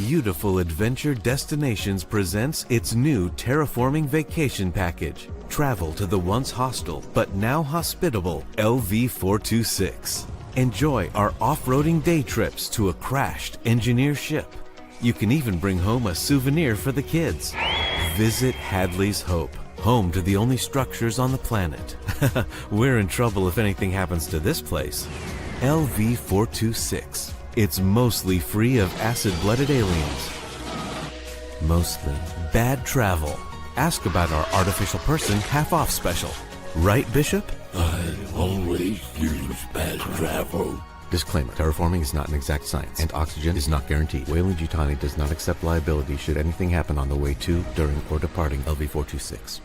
Beautiful Adventure Destinations presents its new terraforming vacation package. Travel to the once hostile but now hospitable LV-426. Enjoy our off-roading day trips to a crashed engineer ship. You can even bring home a souvenir for the kids. Visit Hadley's Hope, home to the only structures on the planet. We're in trouble if anything happens to this place. LV-426. It's mostly free of acid-blooded aliens. Mostly bad travel. Ask about our artificial person half-off special. Right, Bishop? I always use bad travel. Disclaimer, terraforming is not an exact science, and oxygen is not guaranteed. Weyland-Yutani does not accept liability should anything happen on the way to, during, or departing LV-426.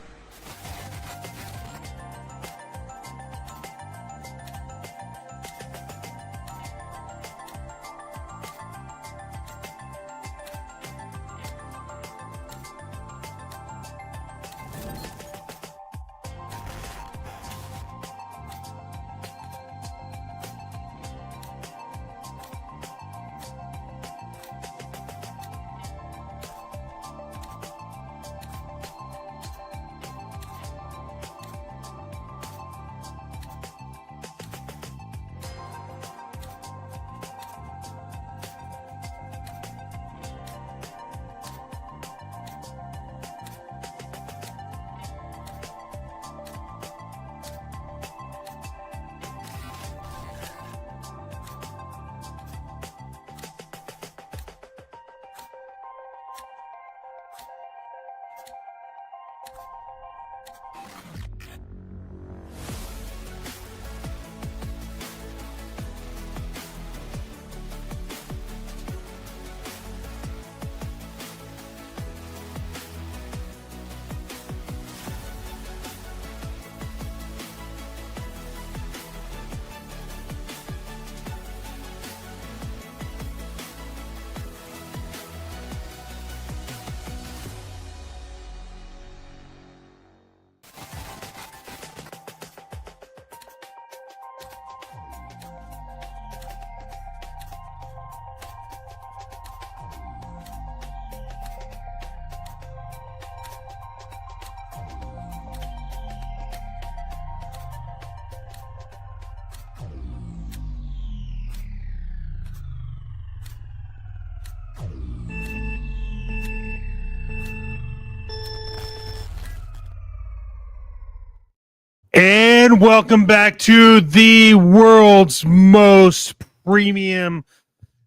And welcome back to the world's most premium,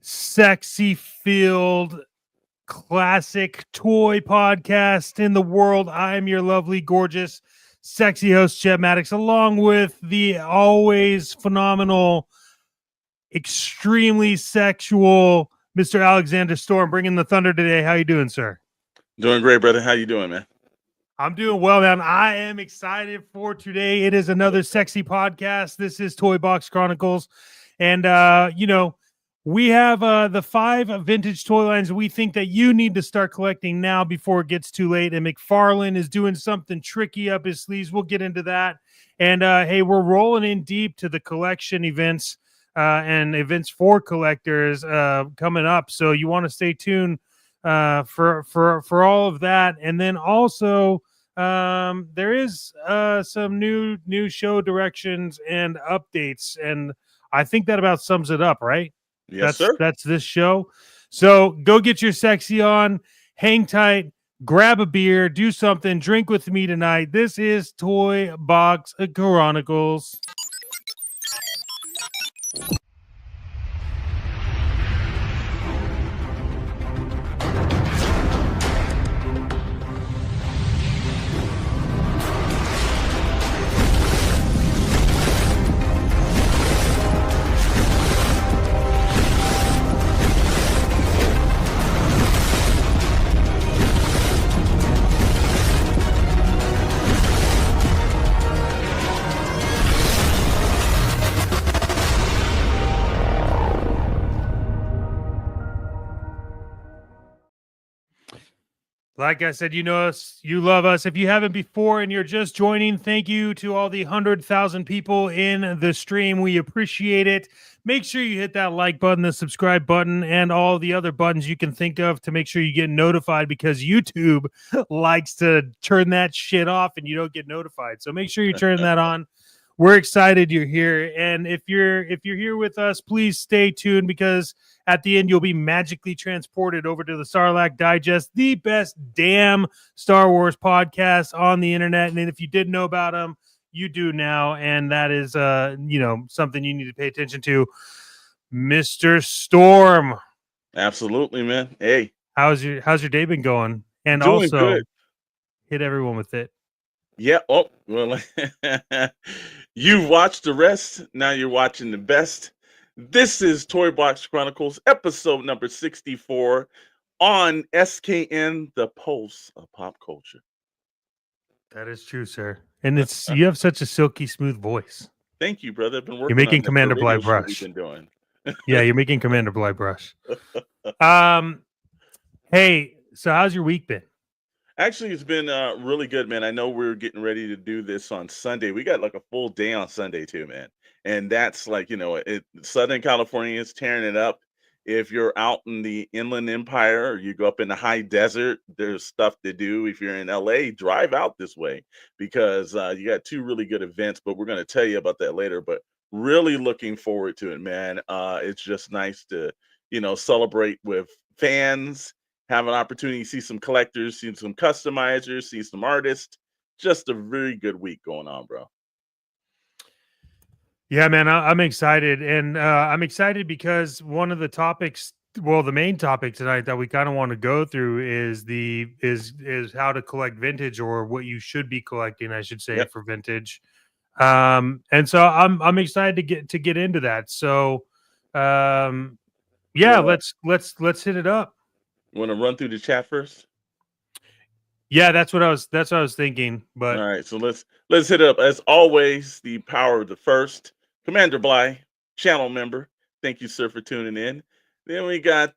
sexy-filled, classic toy podcast in the world. I'm your lovely, gorgeous, sexy host, Jeb Maddox, along with the always phenomenal, extremely sexual Mr. Alexander Storm, bringing the thunder today. How you doing, sir? Doing great, brother. How you doing, man? I'm doing well, man. I am excited for today. It is another sexy podcast. This is Toybox Chronicles. And, we have the 5 vintage toy lines we think that you need to start collecting now before it gets too late. And McFarlane is doing something tricky up his sleeves. We'll get into that. And, hey, we're rolling in deep to the collection events and events for collectors coming up. So you want to stay tuned for all of that. And then also there is some new show directions and updates, and I think that about sums it up, right? Yes, sir. That's this show. So go get your sexy on, hang tight, grab a beer, do something, drink with me tonight. This is Toybox Chronicles. Like I said, you know us, you love us. If you haven't before and you're just joining, thank you to all the 100,000 people in the stream. We appreciate it. Make sure you hit that like button, the subscribe button, and all the other buttons you can think of to make sure you get notified, because YouTube likes to turn that shit off and you don't get notified. So make sure you turn that on. We're excited you're here. And if you're here with us, please stay tuned, because at the end, you'll be magically transported over to the Sarlacc Digest, the best damn Star Wars podcast on the internet. And if you didn't know about them, you do now. And that is, something you need to pay attention to. Mr. Storm. Absolutely, man. Hey, how's your day been going? And doing also, good. Hit everyone with it. Yeah. Oh, well, you've watched the rest. Now you're watching the best. This is Toybox Chronicles, episode number 64 on SKN, the pulse of pop culture. That is true, sir. And you have such a silky smooth voice. Thank you, brother. I've been working. You're making on Commander Bly Brush. We've been doing. Yeah, you're making Commander Bly Brush. Hey, so how's your week been? Actually, it's been really good, man. I know we're getting ready to do this on Sunday. We got like a full day on Sunday too, man. And that's like, Southern California is tearing it up. If you're out in the Inland Empire or you go up in the high desert, there's stuff to do. If you're in LA, drive out this way, because you got two really good events, but we're going to tell you about that later. But really looking forward to it, man. It's just nice to, celebrate with fans, have an opportunity to see some collectors, see some customizers, see some artists. Just a very good week going on, bro. Yeah, man, I'm excited. And I'm excited because one of the topics, well, the main topic tonight that we kind of want to go through is is how to collect vintage, or what you should be collecting, I should say, for vintage. And so I'm excited to get into that. So let's hit it up. You want to run through the chat first? Yeah, that's what I was thinking. But all right, so let's hit it up. As always, the power of the first, Commander Bly, channel member. Thank you, sir, for tuning in. Then we got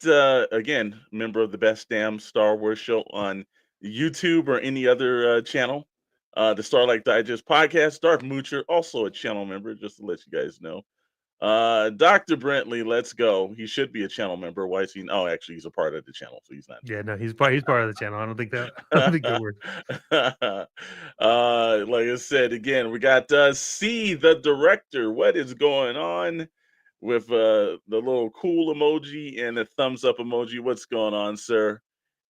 again, member of the best damn Star Wars show on YouTube or any other channel, the Starlight Digest podcast. Darth Moocher, also a channel member, just to let you guys know. Dr. Brentley, let's go. He should be a channel member. Why is he? Oh, actually, he's a part of the channel, so he's not. Yeah, no, he's part of the channel. I don't think that works. Like I said, again, we got C, the director. What is going on with the little cool emoji and the thumbs up emoji? What's going on, sir?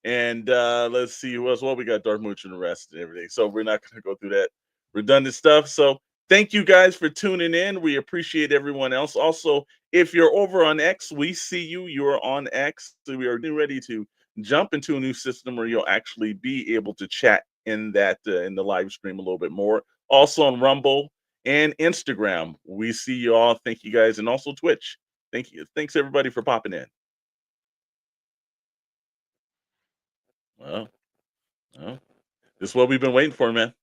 And let's see who else. Well, we got Darth Mooch and the rest and everything. So we're not going to go through that redundant stuff. So thank you guys for tuning in. We appreciate everyone else. Also, if you're over on X, we see you. You're on X. So we are ready to jump into a new system where you'll actually be able to chat in that in the live stream a little bit more. Also on Rumble and Instagram. We see you all. Thank you guys. And also Twitch. Thank you. Thanks everybody for popping in. Well, this is what we've been waiting for, man.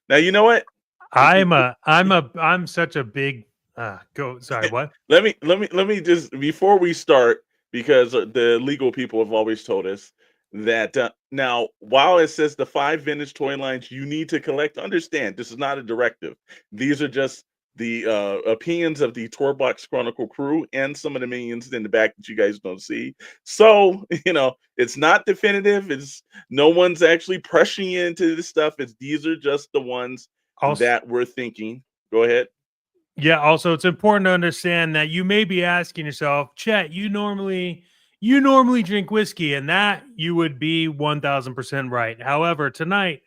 Now, you know what? I'm such a big sorry, what? let me just, before we start, because the legal people have always told us that now, while it says the 5 vintage toy lines you need to collect, understand this is not a directive. These are just the opinions of the Toybox Chronicle crew and some of the minions in the back that you guys don't see. So, it's not definitive. It's no one's actually pressuring you into this stuff. These are just the ones that we're thinking. Go ahead. Yeah, also it's important to understand that you may be asking yourself, Chet, you normally drink whiskey, and that you would be 1000% right. However, tonight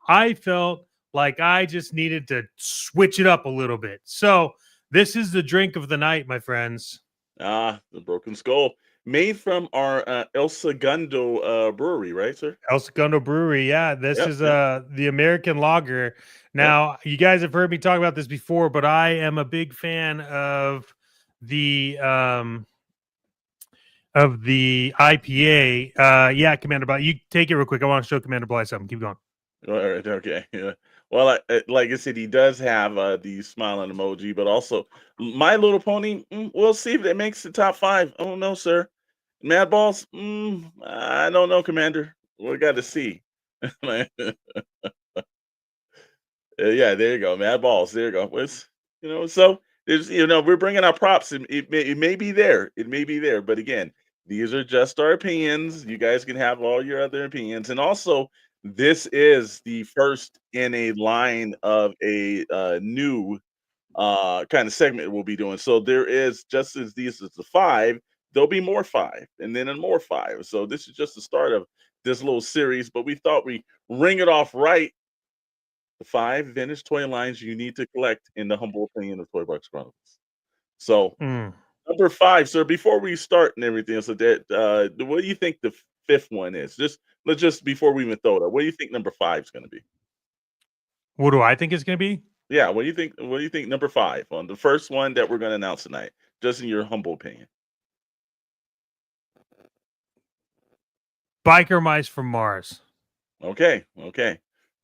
I felt like I just needed to switch it up a little bit. So this is the drink of the night, my friends. The Broken Skull, made from our El Segundo brewery, right, sir? El Segundo Brewery, yeah. This is the American lager. Now, you guys have heard me talk about this before, but I am a big fan of the IPA. Yeah, Commander Bly, you take it real quick. I want to show Commander Bly something. Keep going. All right, okay. Yeah. Well, like I said, he does have the smiling emoji, but also My Little Pony. We'll see if it makes the top 5. I don't know, sir. Mad Balls. I don't know, Commander. We got to see. Yeah, there you go, Mad Balls. There you go. So there's we're bringing our props. It may be there. It may be there, but again, these are just our opinions. You guys can have all your other opinions, and also this is the first in a line of a new kind of segment we'll be doing. So there is just as these is the five, there'll be more five, and then more five. So this is just the start of this little series, but we thought we ring it off right. The five vintage toy lines you need to collect in the humble opinion of Toybox Chronicles. So Mm. number five, sir, before we start and everything, so that what do you think the fifth one is? Let's just before we even throw it up, what do you think number five is gonna be? What do I think it's going to be? Yeah, what do you think number five on the first one that we're gonna announce tonight? Just in your humble opinion. Biker mice from Mars. Okay, okay.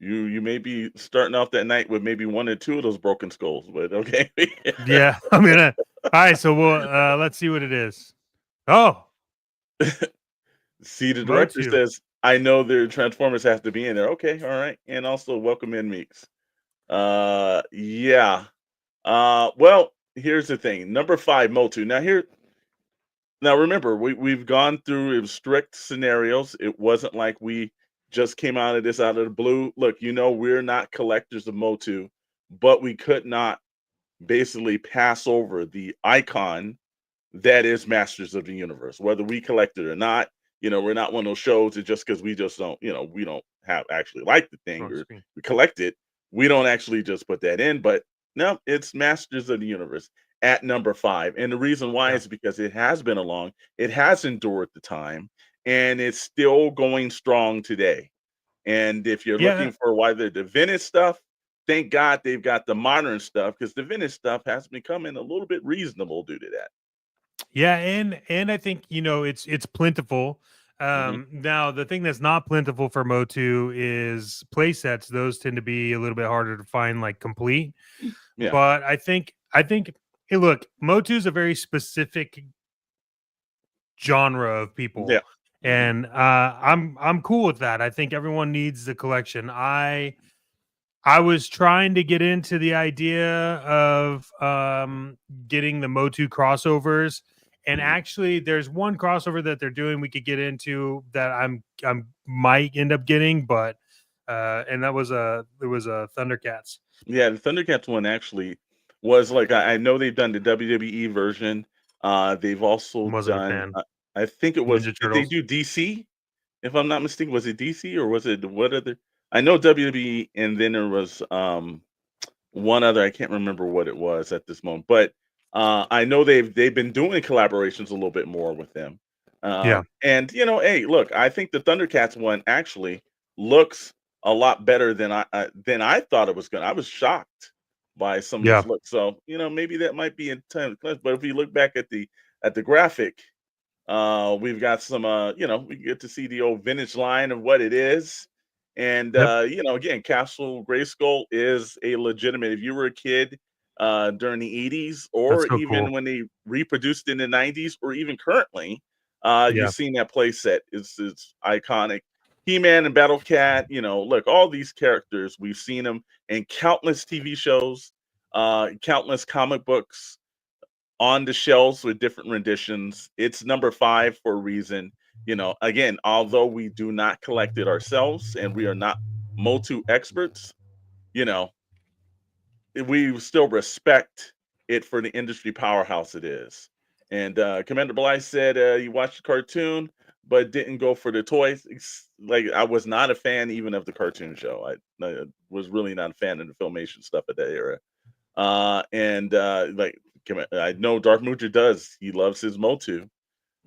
You may be starting off that night with maybe one or two of those broken skulls, but okay. Yeah, I'm gonna. All right, so let's see what it is. Oh, See, the director Motu. says, "I know their Transformers have to be in there." Okay, all right, and also welcome in Meeks. Yeah. Well, here's the thing. Number five, Motu. Now remember, we've gone through strict scenarios. It wasn't like we just came out of this out of the blue. Look, we're not collectors of Motu, but we could not basically pass over the icon that is Masters of the Universe, whether we collect it or not. We're not one of those shows that just because we just don't, we don't have actually like the thing Wrong or screen. we collect it, we don't actually just put that in. But no, it's Masters of the Universe at number five. And the reason why Yeah. is because it has been it has endured the time, and it's still going strong today. And if you're Yeah, looking for why the vintage stuff, thank God they've got the modern stuff because the vintage stuff has becoming a little bit reasonable due to that. yeah, and I think it's plentiful. Mhm. Now the thing that's not plentiful for Motu is play sets. Those tend to be a little bit harder to find, like complete. Yeah. But I think hey, look, Motu is a very specific genre of people, Yeah. Mhm. and I'm cool with that. I think everyone needs the collection. I was trying to get into the idea of getting the Motu crossovers, and Mhm. actually, there's one crossover that they're doing we could get into that I'm might end up getting, but and that was a Thundercats. Yeah, the Thundercats one actually was like I know they've done the WWE version. They've also Wasn't a done. fan. I think it was. Ninja Did they Turtles. do DC? If I'm not mistaken, was it DC or was it what other? I know WWE, and then there was one other. I can't remember what it was at this moment, but I know they've been doing collaborations a little bit more with them. Yeah, And hey, look, I think the Thundercats one actually looks a lot better than I thought it was gonna. I was shocked by some of yeah. these looks. So maybe that might be in time. But if you look back at the graphic, we've got some, we get to see the old vintage line of what it is. And, Yep. again, Castle Grayskull is a legitimate, if you were a kid during the 80s, That's or so even cool. when they reproduced in the 90s, or even currently, you've Yeah. seen that play set. It's iconic. He-Man and Battle Cat, look, all these characters, we've seen them in countless TV shows, countless comic books on the shelves with different renditions. It's number five for a reason. Again, although we do not collect it ourselves and we are not Motu experts, you know, we still respect it for the industry powerhouse it is. And Commander Blythe said he watched the cartoon, but didn't go for the toys. Like I was not a fan even of the cartoon show. I was really not a fan of the filmation stuff at that era. And like I know Darth Moocher does. He loves his Motu.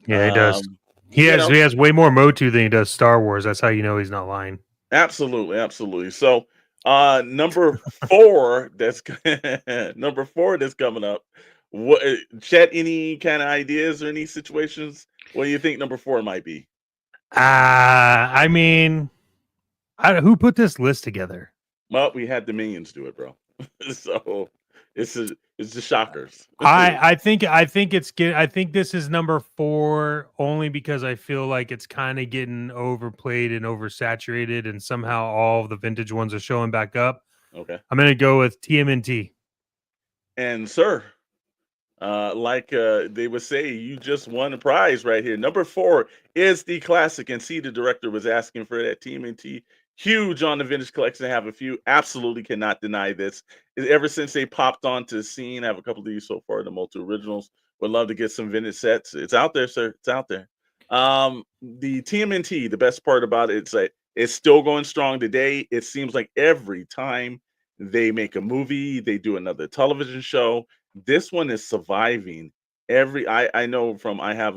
Yeah, he does. Um, He you has know, he has way more Motu than he does Star Wars. That's how you know he's not lying. absolutely, absolutely. So number four that's number four that's coming up. What Chet, any kind of ideas or any situations? What do you think number four might be? I mean, who put this list together? Well, we had the minions do it, bro. So It's the shockers. I think I think this is number 4 only because I feel like it's kind of getting overplayed and oversaturated, and somehow all of the vintage ones are showing back up. Okay. I'm gonna go with TMNT. And sir, they would say, you just won a prize right here. Number 4 is the classic, and see, the director was asking for that. TMNT, huge on the vintage collection. I have a few. Absolutely cannot deny this. Ever since they popped onto the scene, I have a couple of these so far, the multi originals. Would love to get some vintage sets. It's out there, sir. It's out there. The TMNT, the best part about it, it's like it's still going strong today. It seems like every time they make a movie, they do another television show, this one is surviving. I know from I have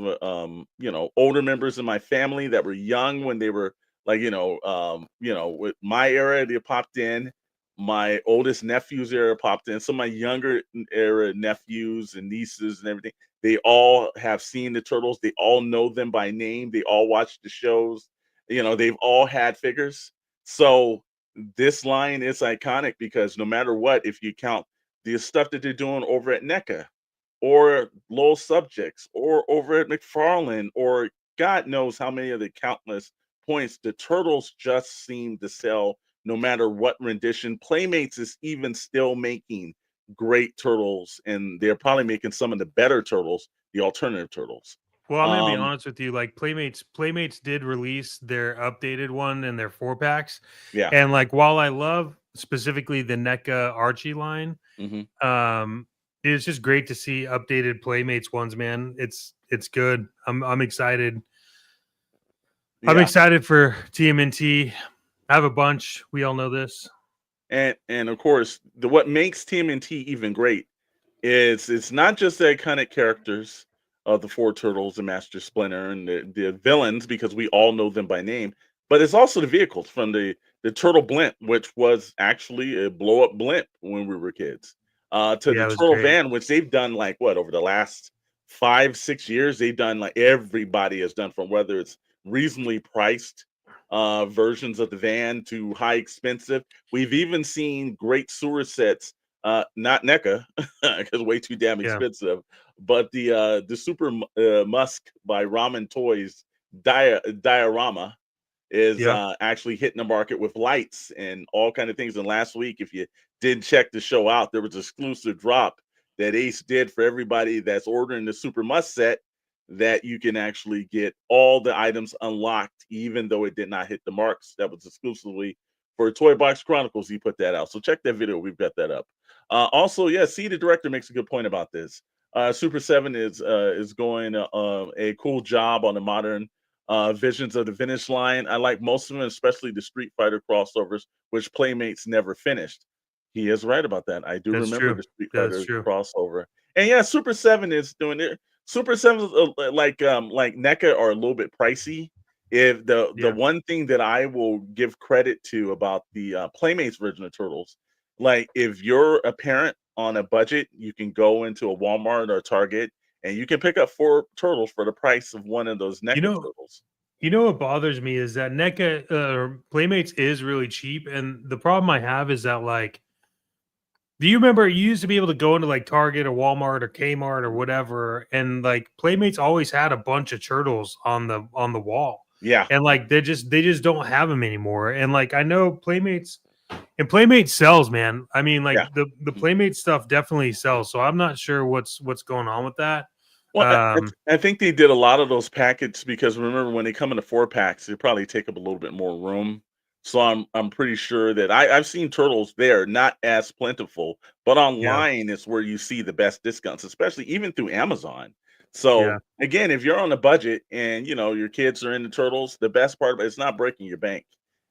older members in my family that were young when they were like with my era they popped in. My oldest nephew's era popped in. Some of my younger era nephews and nieces and everything, they all have seen the turtles. They all know them by name. They all watch the shows. They've all had figures. So this line is iconic because no matter what, if you count the stuff that they're doing over at NECA or Lowell Subjects or over at McFarlane or God knows how many of the countless points, the turtles just seem to sell no matter what rendition. Playmates is even still making great turtles, and they're probably making some of the better turtles, the alternative turtles. Well, I'm gonna be honest with you. Like Playmates did release their updated one in their 4-packs, Yeah. and like while I love specifically the NECA Archie line, it's just great to see updated Playmates ones. Man, it's good. I'm excited. I'm Yeah. excited for TMNT. I have a bunch. We all know this. And of course, what makes TMNT even great is it's not just the iconic characters of the Four Turtles and Master Splinter and the villains, because we all know them by name, but it's also the vehicles from the Turtle Blimp, which was actually a blow up blimp when we were kids, to Yeah, the it was Turtle great. Van, which they've done like what over the last 5-6 years. They've done like everybody has done, from whether it's reasonably priced versions of the van to high expensive. We've even seen great sewer sets, not NECA because way too damn Yeah. expensive, but the Super Musk by Ramen Toys diorama is actually hitting the market with lights and all kind of things. And last week, if you didn't check the show out, there was an exclusive drop that Ace did for everybody that's ordering the Super Musk set, that you can actually get all the items unlocked, even though it did not hit the marks. That was exclusively for Toybox Chronicles. He put that out. So check that video. We've got that up. Also, yeah, see, the director makes a good point about this. Super 7 is going a cool job on the modern visions of the vintage line. I like most of them, especially the Street Fighter crossovers, which Playmates never finished. He is right about that. I do That's remember true. the Street That's Fighter true. crossover. And yeah, Super 7 is doing it. Super 7 like NECA are a little bit pricey. If the one thing that I will give credit to about the Playmates version of Turtles, like if you're a parent on a budget, you can go into a Walmart or a Target and you can pick up 4 turtles for the price of one of those NECA turtles. You know what bothers me is that NECA Playmates is really cheap, and the problem I have is that, like, do you remember you used to be able to go into like Target or Walmart or Kmart or whatever, and like Playmates always had a bunch of turtles on the wall. Yeah. And like they just don't have them anymore. And like I know Playmates sells, man. I mean, like the Playmate stuff definitely sells. So I'm not sure what's going on with that. Well, I think they did a lot of those packets because remember when they come in the 4-packs, they probably take up a little bit more room. So I'm pretty sure that I've seen turtles there, not as plentiful, but online is where you see the best discounts, especially even through Amazon. So again, if you're on a budget and your kids are into turtles, the best part of it's not breaking your bank.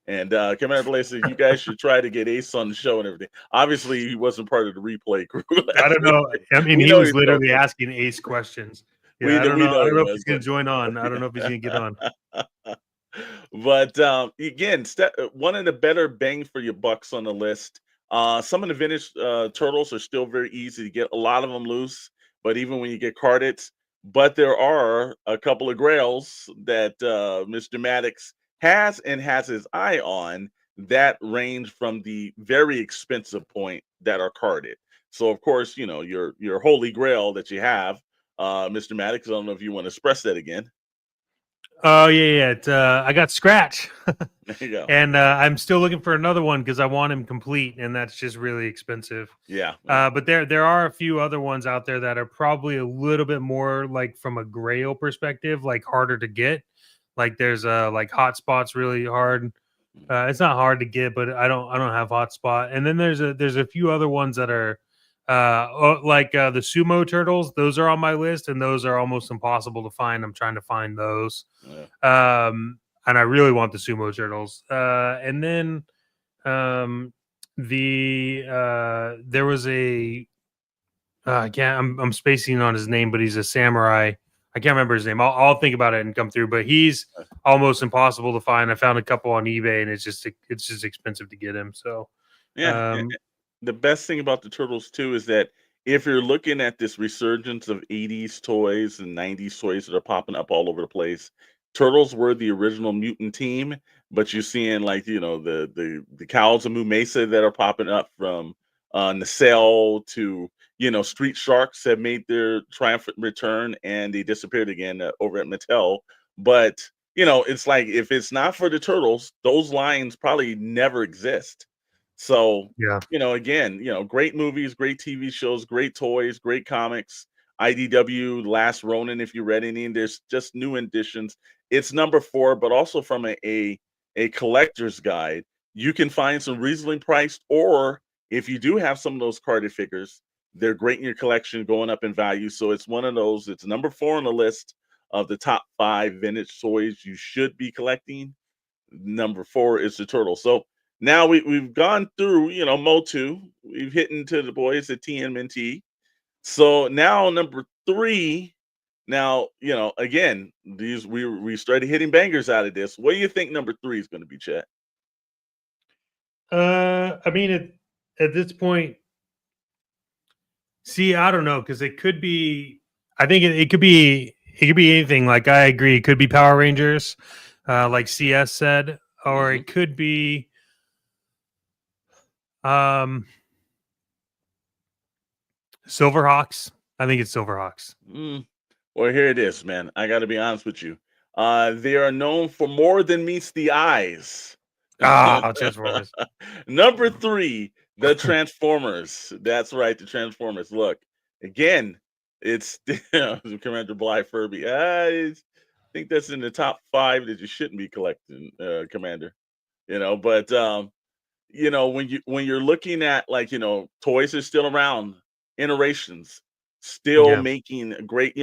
And Commander Blaze said you guys should try to get Ace on the show and everything. Obviously, he wasn't part of the replay crew. I don't know. I mean, he was literally asking Ace questions. Yeah, I don't know. I don't know if he's going to join on. I don't know if he's going to get on. But again, one of the better bang for your bucks on the list. Some of the vintage turtles are still very easy to get. A lot of them loose, but even when you get carded, but there are a couple of grails that Mr. Maddox has his eye on that range from the very expensive point that are carded. So of course, your holy grail that you have, Mr. Maddox. I don't know if you want to express that again. Oh yeah. I got Scratch, There you go. and I'm still looking for another one because I want him complete, and that's just really expensive. Yeah. But there are a few other ones out there that are probably a little bit more like from a Grail perspective, like harder to get. Like there's like Hotspot's really hard. It's not hard to get, but I don't have Hotspot. And then there's a few other ones that are like the Sumo Turtles. Those are on my list, and those are almost impossible to find. I'm trying to find those. Yeah. And I really want the Sumo Turtles. And then there was a I can't. I'm spacing on his name, but he's a samurai. I can't remember his name. I'll think about it and come through. But he's almost impossible to find. I found a couple on eBay, and it's just expensive to get him. So Yeah. The best thing about the Turtles too is that if you're looking at this resurgence of 80s toys and 90s toys that are popping up all over the place, Turtles were the original mutant team, but you're seeing like, the cows of Moo Mesa that are popping up from Nacelle to, Street Sharks have made their triumphant return and they disappeared again over at Mattel. But, it's like if it's not for the Turtles, those lines probably never exist. So, yeah, again, great movies, great TV shows, great toys, great comics. IDW, Last Ronin, if you read any, there's just new editions. It's number 4, but also from a collector's guide, you can find some reasonably priced, or if you do have some of those carded figures, they're great in your collection, going up in value. So it's one of those. It's number 4 on the list of the top 5 vintage toys you should be collecting. Number 4 is the Turtle. So now we've gone through, Motu. We've hit into the boys at TMNT. So now number 3. Now, again, these we started hitting bangers out of this. What do you think number 3 is going to be, Chet? I mean, at this point, see, I don't know because it could be. I think it could be. It could be anything. Like I agree, it could be Power Rangers, like CS said, or it could be. Silverhawks. I think it's Silverhawks. Well, here it is, man. I got to be honest with you. They are known for more than meets the eyes. Transformers. Number 3, the Transformers. That's right, the Transformers. Look, again, it's Commander Bly Furby. I think that's in the top 5 that you shouldn't be collecting, Commander. But when you're looking at like, toys are still around, iterations, still Yeah. making great,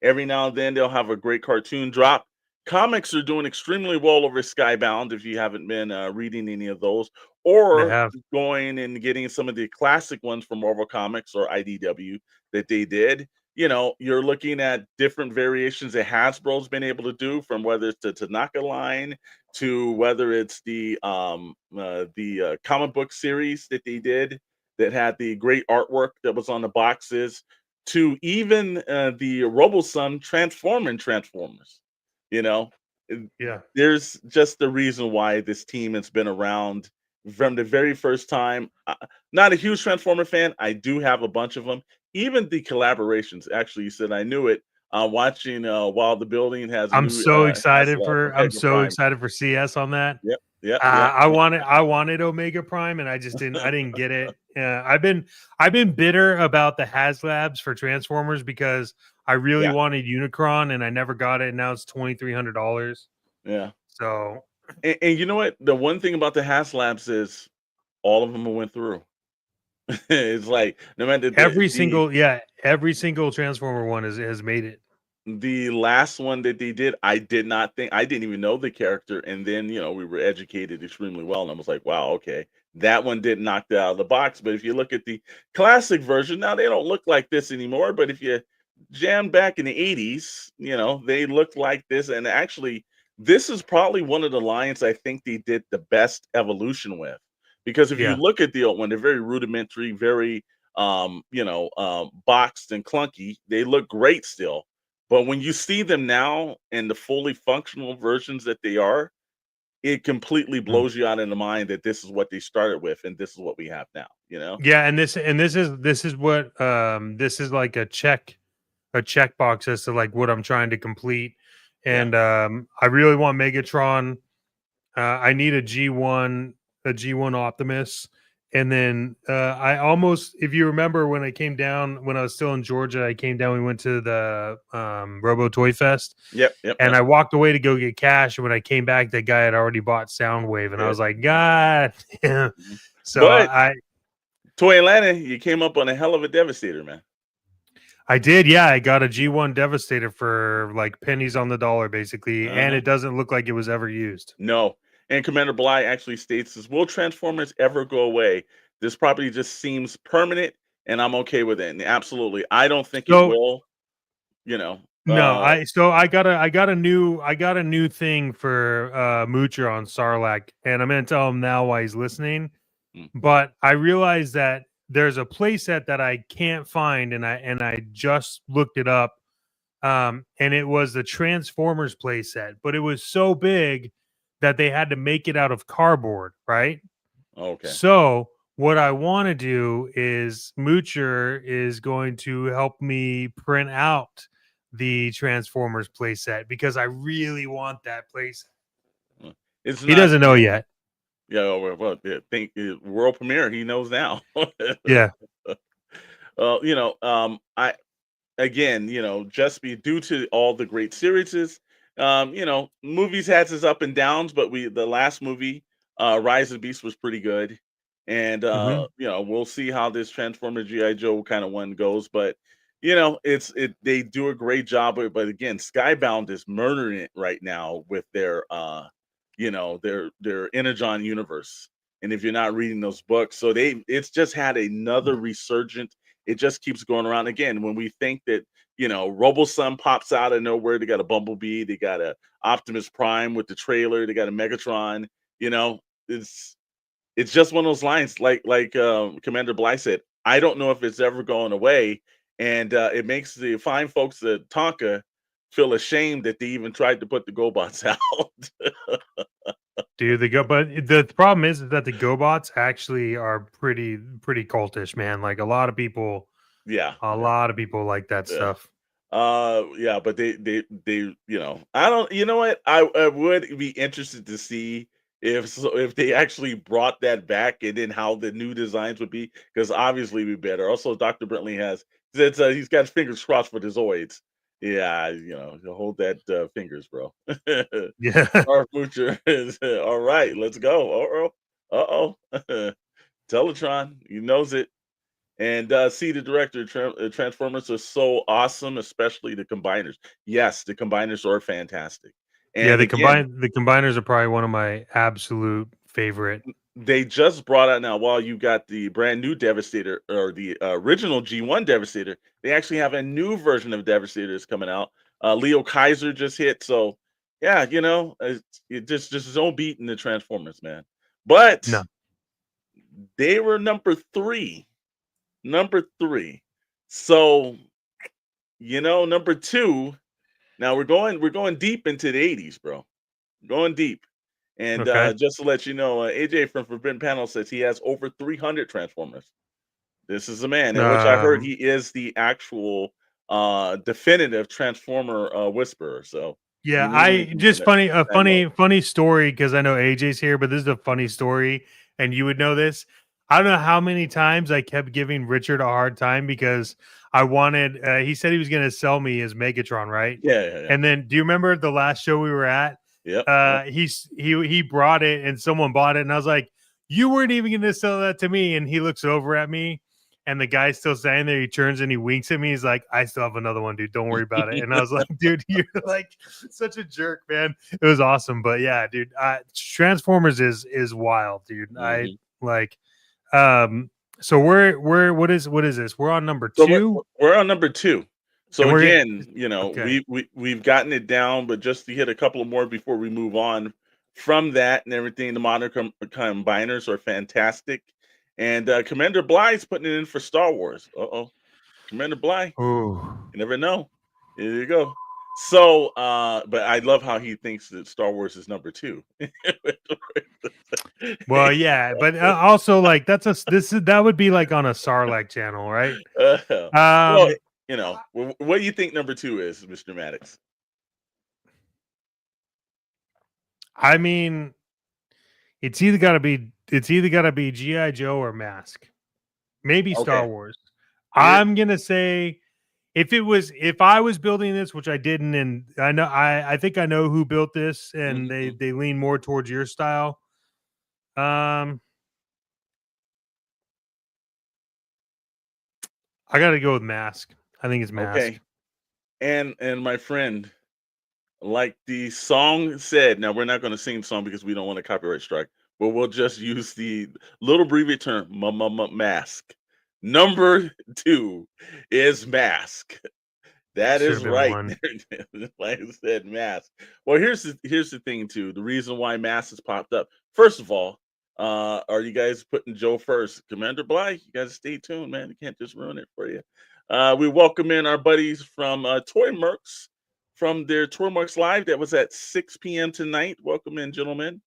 every now and then they'll have a great cartoon drop. Comics are doing extremely well over Skybound if you haven't been reading any of those, They or have. going and getting some of the classic ones from Marvel Comics or IDW that they did. You're looking at different variations that Hasbro's been able to do, from whether it's the Tanaka line to whether it's the comic book series that they did that had the great artwork that was on the boxes, to even the RoboSun Transformers. You know, Yeah. there's just the reason why this team has been around from the very first time. Not a huge Transformer fan. I do have a bunch of them. Even the collaborations. Actually, you said I knew it. Watching while the building has a I'm new so has excited for Omega Prime. CS on that. Yep, yep, yep. I wanted Omega Prime and I didn't get it. I've been bitter about the HasLabs for Transformers because I really Yeah, wanted Unicron and I never got it. And now it's $2,300. yeah. So And you know what? The one thing about the HasLabs is all of them went through. It's like no matter every single Transformer one has made it. the last one that they did, I didn't even know the character, and then we were educated extremely well, and I was like, wow, okay, that one did knock that out of the box. But if you look at the classic version, now they don't look like this anymore. But if you jam back in the 80s, they looked like this, and actually, this is probably one of the lines I think they did the best evolution with, because if you Yeah. look at the old one, they're very rudimentary, very boxed and clunky. They look great still, but when you see them now in the fully functional versions that they are, it completely blows you out in the mind that this is what they started with and this is what we have now, you know? Yeah, and this is what this is like a checkbox as to like what I'm trying to complete. Yeah. And I really want Megatron. I need a G1 Optimus. And then I almost, if you remember when I came down, when I was still in Georgia, I came down, we went to the Robo Toy Fest. Yep. And I walked away to go get cash. And when I came back, that guy had already bought Soundwave. And I was like, God. So but Toy Atlanta, you came up on a hell of a Devastator, man. I did. Yeah. I got a G1 Devastator for like pennies on the dollar, basically. And it doesn't look like it was ever used. No. And Commander Bly actually states this: will Transformers ever go away? This property just seems permanent, and I'm okay with it. And absolutely. I don't think it will, you know. No, I got a new thing for Moocher on Sarlacc, and I'm gonna tell him now why he's listening. But I realized that there's a playset that I can't find, and I just looked it up. And it was the Transformers playset, but it was so big that they had to make it out of cardboard, right? Okay. So what I want to do is Moocher is going to help me print out the Transformers playset because I really want that playset. He doesn't know yet. Yeah, well, think world premiere. He knows now. Yeah. You know, again, you know, just be due to all the great series. You know, movies has its up and downs, but the last movie, Rise of the Beast, was pretty good. And you know, we'll see how this Transformer G.I. Joe kind of one goes. But you know, they do a great job with it. But again, Skybound is murdering it right now with their you know, their Energon universe. And if you're not reading those books, so it's just had another resurgent. It just keeps going around again. When we think that, you know, RoboSun pops out of nowhere, they got a Bumblebee, they got a Optimus Prime with the trailer, they got a Megatron. You know, it's just one of those lines, like Commander Bly said. I don't know if it's ever going away, and it makes the fine folks at Tonka feel ashamed that they even tried to put the GoBots out. Dude, but the problem is that the GoBots actually are pretty cultish, man. Like a lot of people, a lot of people like that stuff. Yeah, but they, you know, I don't, you know what? I would be interested to see if they actually brought that back and then how the new designs would be, because obviously we better. Also, Dr. Brentley said he's got his fingers crossed for the Zoids. Yeah, you know, hold that fingers, bro. Yeah. Our future is all right. Let's go. Teletron, he knows it. And see, the director Transformers are so awesome, especially the combiners. Yes, the combiners are fantastic. And yeah, the again, combiners are probably one of my absolute favorite. they just brought out now, while you got the brand new Devastator or the original G1 Devastator, they actually have a new version of Devastator that's coming out. Leo Kaiser just hit. So yeah, you know, it just don't beat in the Transformers, man. But No. they were number three. So, you know, number two. Now we're going deep into the 80s, bro. Going deep. And Okay. just to let you know, AJ from Forbidden Panel says he has over 300 Transformers. This is a man, in which I heard he is the actual definitive Transformer whisperer. So yeah, you need to funny story, because I know AJ's here, but this is a funny story, and you would know this. I don't know how many times I kept giving Richard a hard time because I wanted. He said he was going to sell me his Megatron, right? Yeah. And then, do you remember the last show we were at? Yep. He brought it, and someone bought it, and I was like, "You weren't even going to sell that to me." And he looks over at me, and the guy's still standing there. He turns and he winks at me. He's like, "I still have another one, dude. Don't worry about it." And I was like, "Dude, you're like such a jerk, man." It was awesome, but yeah, dude, Transformers is wild, dude. Mm-hmm. I like. So what is this? We're on number So two. we're on number two. So again, you know, okay. we've gotten it down, but just to hit a couple more before we move on from that and everything, the modern combiners are fantastic. And Commander Bly's putting it in for Star Wars. Commander Bly. Oh, You never know. Here you go. So, but I love how he thinks that Star Wars is number 2. Well, yeah, but also like that would be like on a Sarlacc channel, right? Well, Um, what do you think number 2 is, Mr. Maddox? I mean, it's either gotta be G.I. Joe or Mask. Maybe Star Okay. Wars. Here I'm gonna say if I was building this, which I didn't, and I think I know who built this, and mhm. they lean more towards your style. Um, I gotta go with Mask. I think it's Mask. Okay. And my friend, like the song said, now we're not going to sing the song because we don't want a copyright strike, but we'll just use the little abbreviated term mask. Number 2 is Mask. That Should have is been right. one. Like I said, Mask. Well, here's the thing too. The reason why Mask has popped up. First of all, are you guys putting Joe first? Commander Bly, you guys stay tuned, man. You can't just ruin it for you. We welcome in our buddies from Toy Mercs from their Toy Mercs Live that was at 6 p.m. tonight. Welcome in, gentlemen.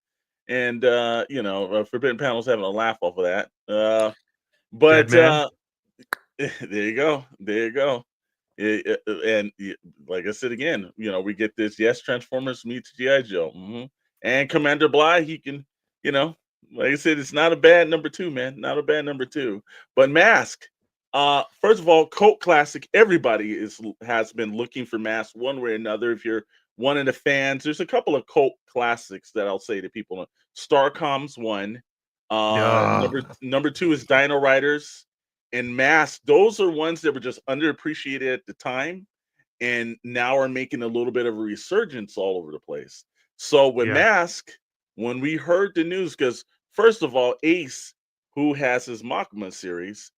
And Forbidden Panel's having a laugh off of that. Dead But man. there you go. There you go. Like I said again, we get this. Yes, Transformers meets GI Joe, and Commander Bly. He can, you know, like I said, it's not a bad number 2, man. Not a bad number 2. But Mask, first of all, cult classic. Everybody has been looking for Mask one way or another. If you're one of the fans, there's a couple of cult classics that I'll say to people. Starcom's one. Number 2 is Dino Riders and Mask. Those are ones that were just underappreciated at the time and now are making a little bit of a resurgence all over the place. So with Yeah. Mask, when we heard the news, because first of all, Ace, who has his Machma series,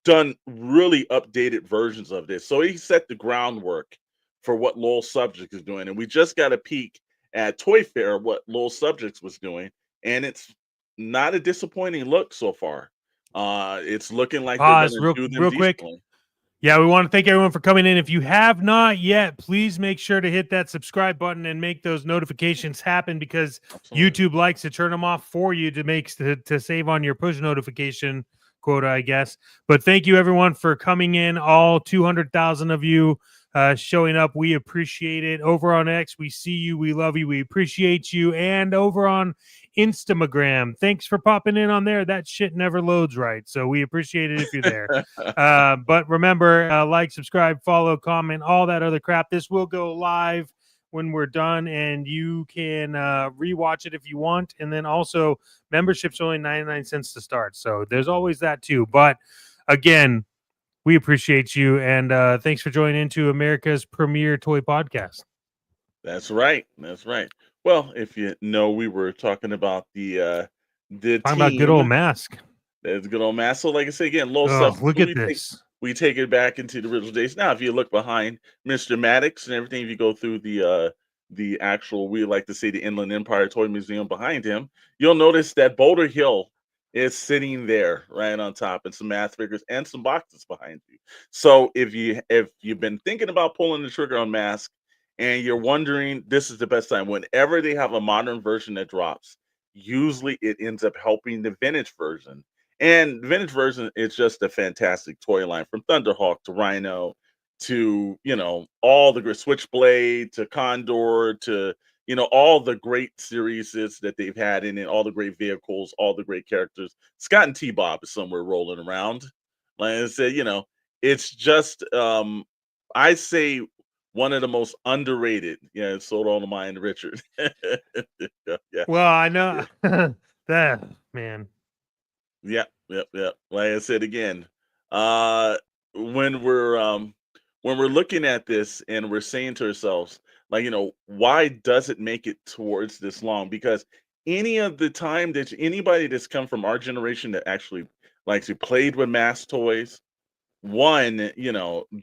done really updated versions of this. So he set the groundwork for what Lowell Subject is doing. And we just got a peek at Toy Fair what Lowell Subjects was doing. And it's not a disappointing look so far. It's looking like they're Pause gonna real do them real quick. decently. Yeah, we want to thank everyone for coming in. If you have not yet, please make sure to hit that subscribe button and make those notifications happen because Absolutely. YouTube likes to turn them off for you to save on your push notification quota, I guess. But thank you everyone for coming in, all 200,000 of you showing up. We appreciate it. Over on X, we see you, we love you, we appreciate you. And over on Instagram, thanks for popping in on there. That shit never loads right, so we appreciate it if you're there. But remember, like, subscribe, follow, comment, all that other crap. This will go live when we're done, and you can rewatch it if you want. And then also, membership's only 99 cents to start, so there's always that too. But again, we appreciate you, and thanks for joining into America's premier toy podcast. That's right. That's right. Well, if you know, we were talking about the Talking about good team. old Mask. That's good old Mass. So, like I say again, low Oh, substance. look at this. We take it back into the original days. Now, if you look behind Mr. Maddox and everything, if you go through the actual, we like to say the Inland Empire Toy Museum behind him, you'll notice that Boulder Hill is sitting there right on top, and some math figures and some boxes behind you. So if you've been thinking about pulling the trigger on Mask and you're wondering, this is the best time. Whenever they have a modern version that drops, usually it ends up helping the vintage version. And the vintage version is just a fantastic toy line from Thunderhawk to Rhino to, all the great Switchblade to Condor to, all the great series that they've had in it, all the great vehicles, all the great characters. Scott and T-Bob is somewhere rolling around. Like I said, it's just, I say one of the most underrated. Yeah, it's sold on to mine, Richard. Yeah. Well, I know that, man. Yep, yep, yep. Like I said again, uh, when we're looking at this and we're saying to ourselves, like, why does it make it towards this long? Because any of the time that anybody that's come from our generation that actually like to played with mass toys, one,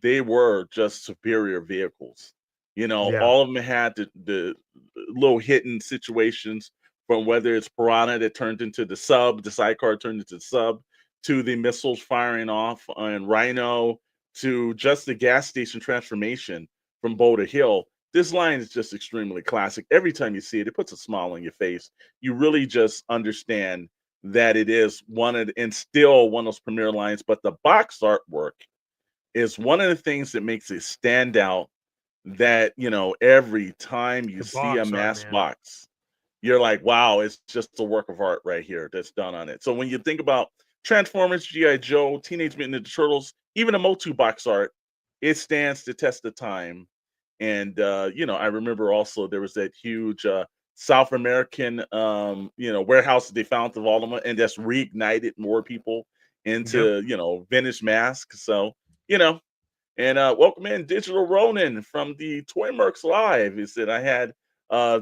they were just superior vehicles. Yeah. All of them had the little hidden situations from whether it's Piranha that turned into the sub, the sidecar turned into the sub, to the missiles firing off on Rhino, to just the gas station transformation from Boulder Hill. This line is just extremely classic. Every time you see it, it puts a smile on your face. You really just understand that it is and still one of those premier lines. But the box artwork is one of the things that makes it stand out. That every time you The see a box art, mass man. box, you're like, wow, it's just a work of art right here that's done on it. So when you think about Transformers, G.I. Joe, Teenage Mutant Ninja Turtles, even a Motu box art, it stands the test of time. And I remember also there was that huge South American warehouse that they found of all of them, and that's reignited more people Yep. into vintage masks. So and welcome in Digital Ronin from the Toy Mercs Live. He said I had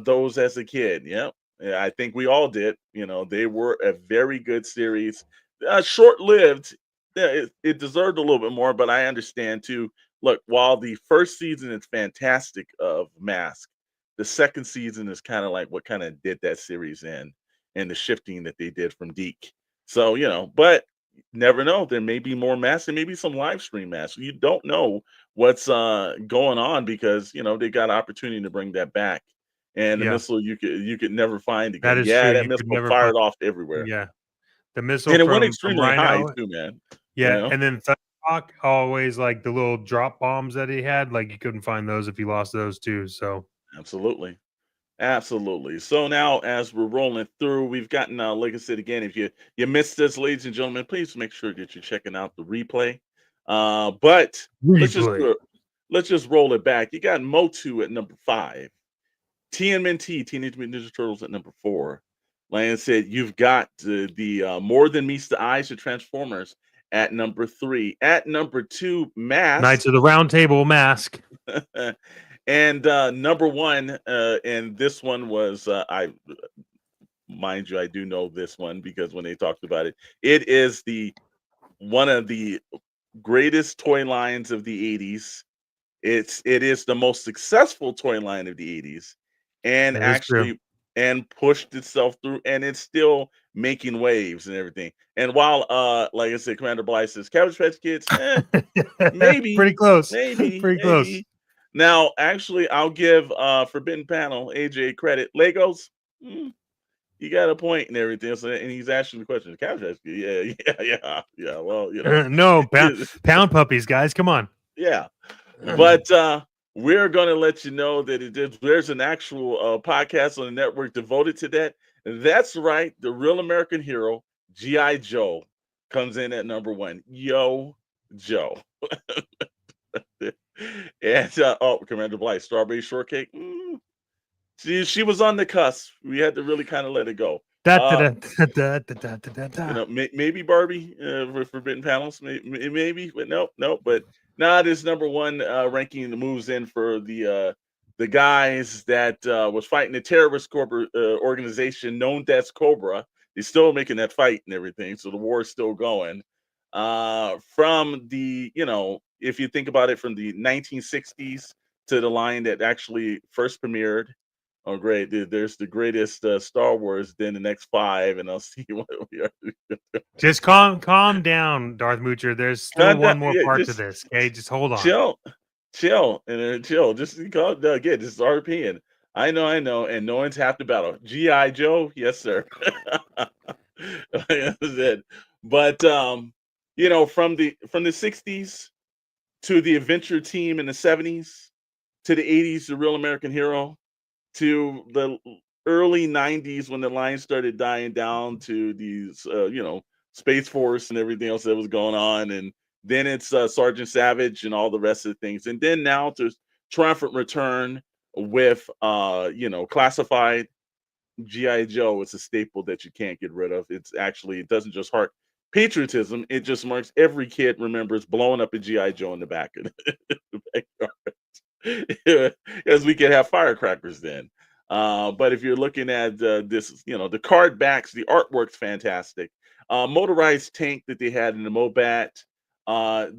those as a kid. Yep. Yeah, I think we all did. They were a very good series. Short-lived. Yeah, it deserved a little bit more, but I understand too. Look, while the first season is fantastic of Mask, the second season is kind of like what kind of did that series in and the shifting that they did from Deke. So, but never know. There may be more masks. There may be some live stream masks. You don't know what's going on because they got opportunity to bring that back. And the Yeah, missile you could never find that again. is Yeah, true. that You could missile never find. fired off everywhere. Yeah, the missile And it went from extremely high Rhino. too, man. You Yeah, know? and then Thunderhawk, always like the little drop bombs that he had. Like you couldn't find those if you lost those too. So Absolutely. Absolutely. So now, as we're rolling through, we've gotten, like I said again, if you missed this, ladies and gentlemen, please make sure that you're checking out the replay. But let's just replay. let's just roll it back. You got Motu at number 5, TMNT, Teenage Mutant Ninja Turtles at number 4. Like I said, you've got the More Than Meets the Eyes of Transformers at number 3. At number 2, Mask. Knights of the Round Table mask. And number 1, and this one was I mind you, I do know this one because when they talked about it, it is the one of the greatest toy lines of the 80s. It is the most successful toy line of the 80s, and That is true. actually pushed itself through, and it's still making waves and everything. And while like I said, Commander Blythe says Cabbage Patch Kids, maybe, Pretty close. maybe, Pretty close. maybe. Now, actually, I'll give Forbidden Panel AJ credit. Legos, you got a point and everything. So, and he's asking the question, Cabbage Patch Kid, yeah. Well, No, pound puppies, guys. Come on. yeah. But we're going to let you know that there's an actual podcast on the network devoted to that. And that's right. The Real American Hero, G.I. Joe, comes in at number 1. Yo, Joe. And Commander Blythe, Strawberry Shortcake. She was on the cusp. We had to really kind of let it go. Maybe Barbie for Forbidden Panels, maybe, but no. But now this number 1 ranking moves in for the guys that was fighting the terrorist organization known as Cobra. They're still making that fight and everything, so the war is still going. From the if you think about it, from the 1960s to the line that actually first premiered. Oh, great. There's the greatest Star Wars, then the next 5, and I'll see what we are. Just calm down, Darth Moocher. There's still one more part to this. Okay, just hold on. Chill, and then chill. Just call it again. This is our opinion. I know, and no one's half the battle. G.I. Joe, yes, sir. But from the 60s to the Adventure Team in the 70s to the 80s, the Real American Hero, to the early 90s when the line started dying down to these Space Force and everything else that was going on, and then it's Sergeant Savage and all the rest of the things, and then now to Triumphant Return with Classified. G.I. Joe is a staple that you can't get rid of. It doesn't just heart patriotism, it just marks every kid remembers blowing up a G.I. Joe in the back of the backyard. As we could have firecrackers then. But if you're looking at this, the card backs, the artwork's fantastic. Motorized tank that they had in the Mobat,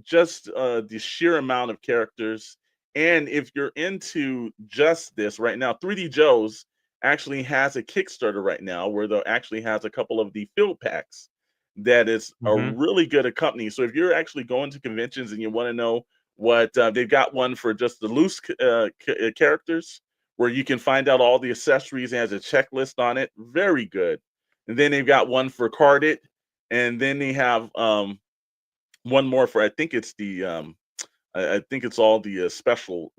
just the sheer amount of characters. And if you're into just this right now, 3D Joe's actually has a Kickstarter right now where they actually has a couple of the field packs that is a really good accompany. So if you're actually going to conventions and you want to know what they've got one for just the loose characters, where you can find out all the accessories. It has a checklist on it. Very good. And then they've got one for carded, and then they have one more for, I think it's the I think it's all the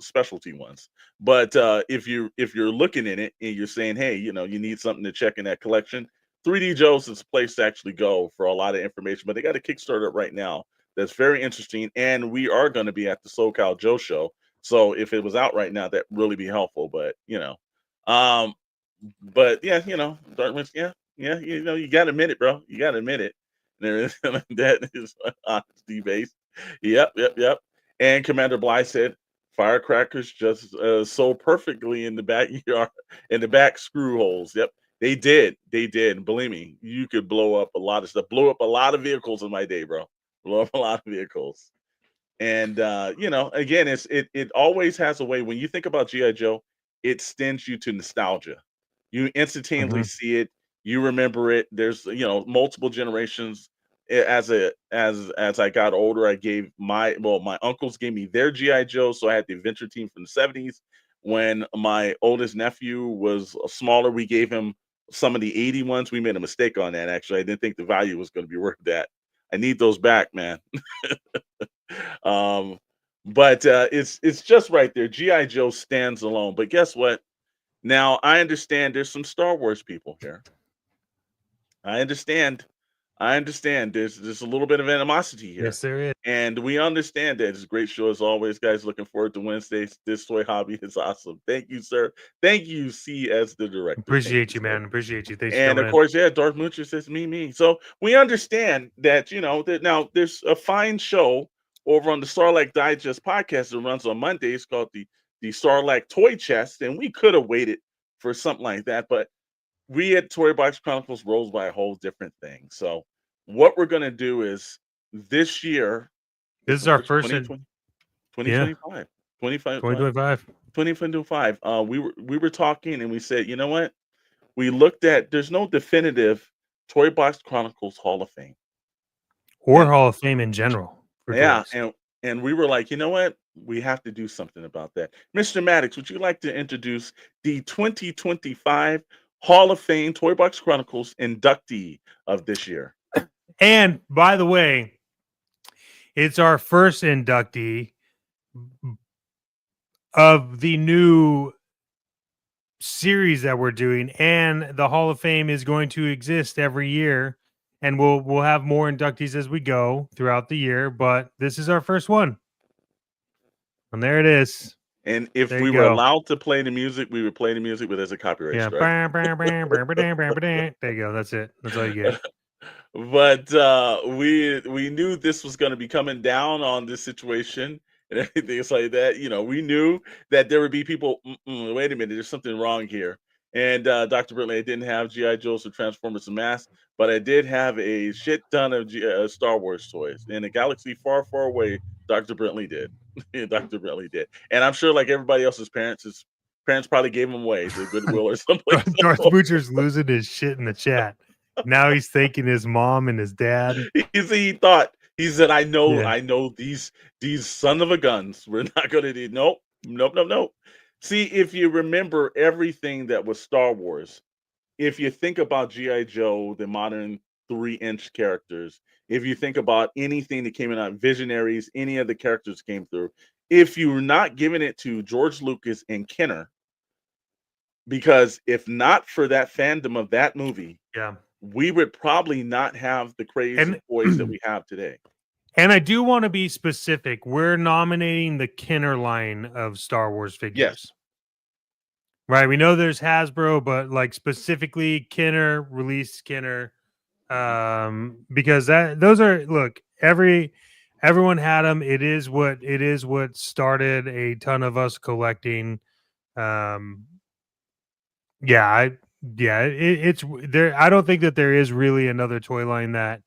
specialty ones. But if you're looking in it and you're saying, hey, you need something to check in that collection, 3D Joe's is a place to actually go for a lot of information. But they got a Kickstarter up right now that's very interesting, and we are going to be at the SoCal Joe show. So if it was out right now, that really be helpful. Um, but yeah, Dartmouth, yeah, you got to admit it, bro. You got to admit it. There is that is honesty based. Yep. And Commander Bly said, firecrackers just so perfectly in the backyard, in the back screw holes. Yep, they did. And believe me, you could blow up a lot of stuff. Blow up a lot of vehicles in my day, bro. Blow up a lot of vehicles. And again, it always has a way. When you think about G.I. Joe, it stems you to nostalgia. You instantaneously see it. You remember it. There's multiple generations. As I got older, I gave my uncles gave me their GI Joe, so I had the adventure team from the 70s. When my oldest nephew was smaller, we gave him some of the 80 ones. We made a mistake on that. Actually, I didn't think the value was going to be worth that. I need those back, man. But it's just right there. GI Joe stands alone. But guess what? Now I understand there's some Star Wars people here. I understand. There's a little bit of animosity here. Yes, there is. And we understand that. It's a great show as always, guys. Looking forward to Wednesdays. This toy hobby is awesome. Thank you, sir. Thank you, C, as the director. Appreciate you, man. Appreciate you. Thanks. And of course, Darth Moocher says me. So we understand that, that now there's a fine show over on the Starlight Digest podcast that runs on Mondays called the Starlight Toy Chest. And we could have waited for something like that, but we at Toybox Chronicles rolls by a whole different thing. So what we're going to do is this year, this is our first 2025. 2025. We were talking and we said, you know what? We looked at, there's no definitive Toybox Chronicles Hall of Fame. Or Hall of Fame in general. Yeah. And we were like, you know what? We have to do something about that. Mr. Maddox, would you like to introduce the 2025 Hall of Fame Toybox Chronicles inductee of this year? And by the way, it's our first inductee of the new series that we're doing, and the Hall of Fame is going to exist every year, and we'll have more inductees as we go throughout the year, but this is our first one. And there it is. And if we were allowed to play the music, we would play the music, but there's a copyright strike. There you go. That's it. That's all you get. But we knew this was going to be coming down on this situation and everything like that. We knew that there would be people, wait a minute, there's something wrong here. And Dr. Brinley, I didn't have G.I. Joes or Transformers and Mass, but I did have a shit ton of Star Wars toys. In a galaxy far, far away, Dr. Brinley did. Dr. Brinley did. And I'm sure, like everybody else's parents, his parents probably gave him away to Goodwill or something. Darth Butcher's losing his shit in the chat. Now he's thanking his mom and his dad. He said, I know these son of a guns. We're not going to do. Nope. See, if you remember everything that was Star Wars, if you think about G.I. Joe, the modern 3-inch characters, if you think about anything that came out, Visionaries, any of the characters came through, if you're not giving it to George Lucas and Kenner, because if not for that fandom of that movie, we would probably not have the craze of toys that we have today. And I do want to be specific. We're nominating the Kenner line of Star Wars figures. Yes. Right. We know there's Hasbro, but like specifically Kenner, released Kenner. Because those are, look, everyone had them. It is what started a ton of us collecting. It's there. I don't think that there is really another toy line that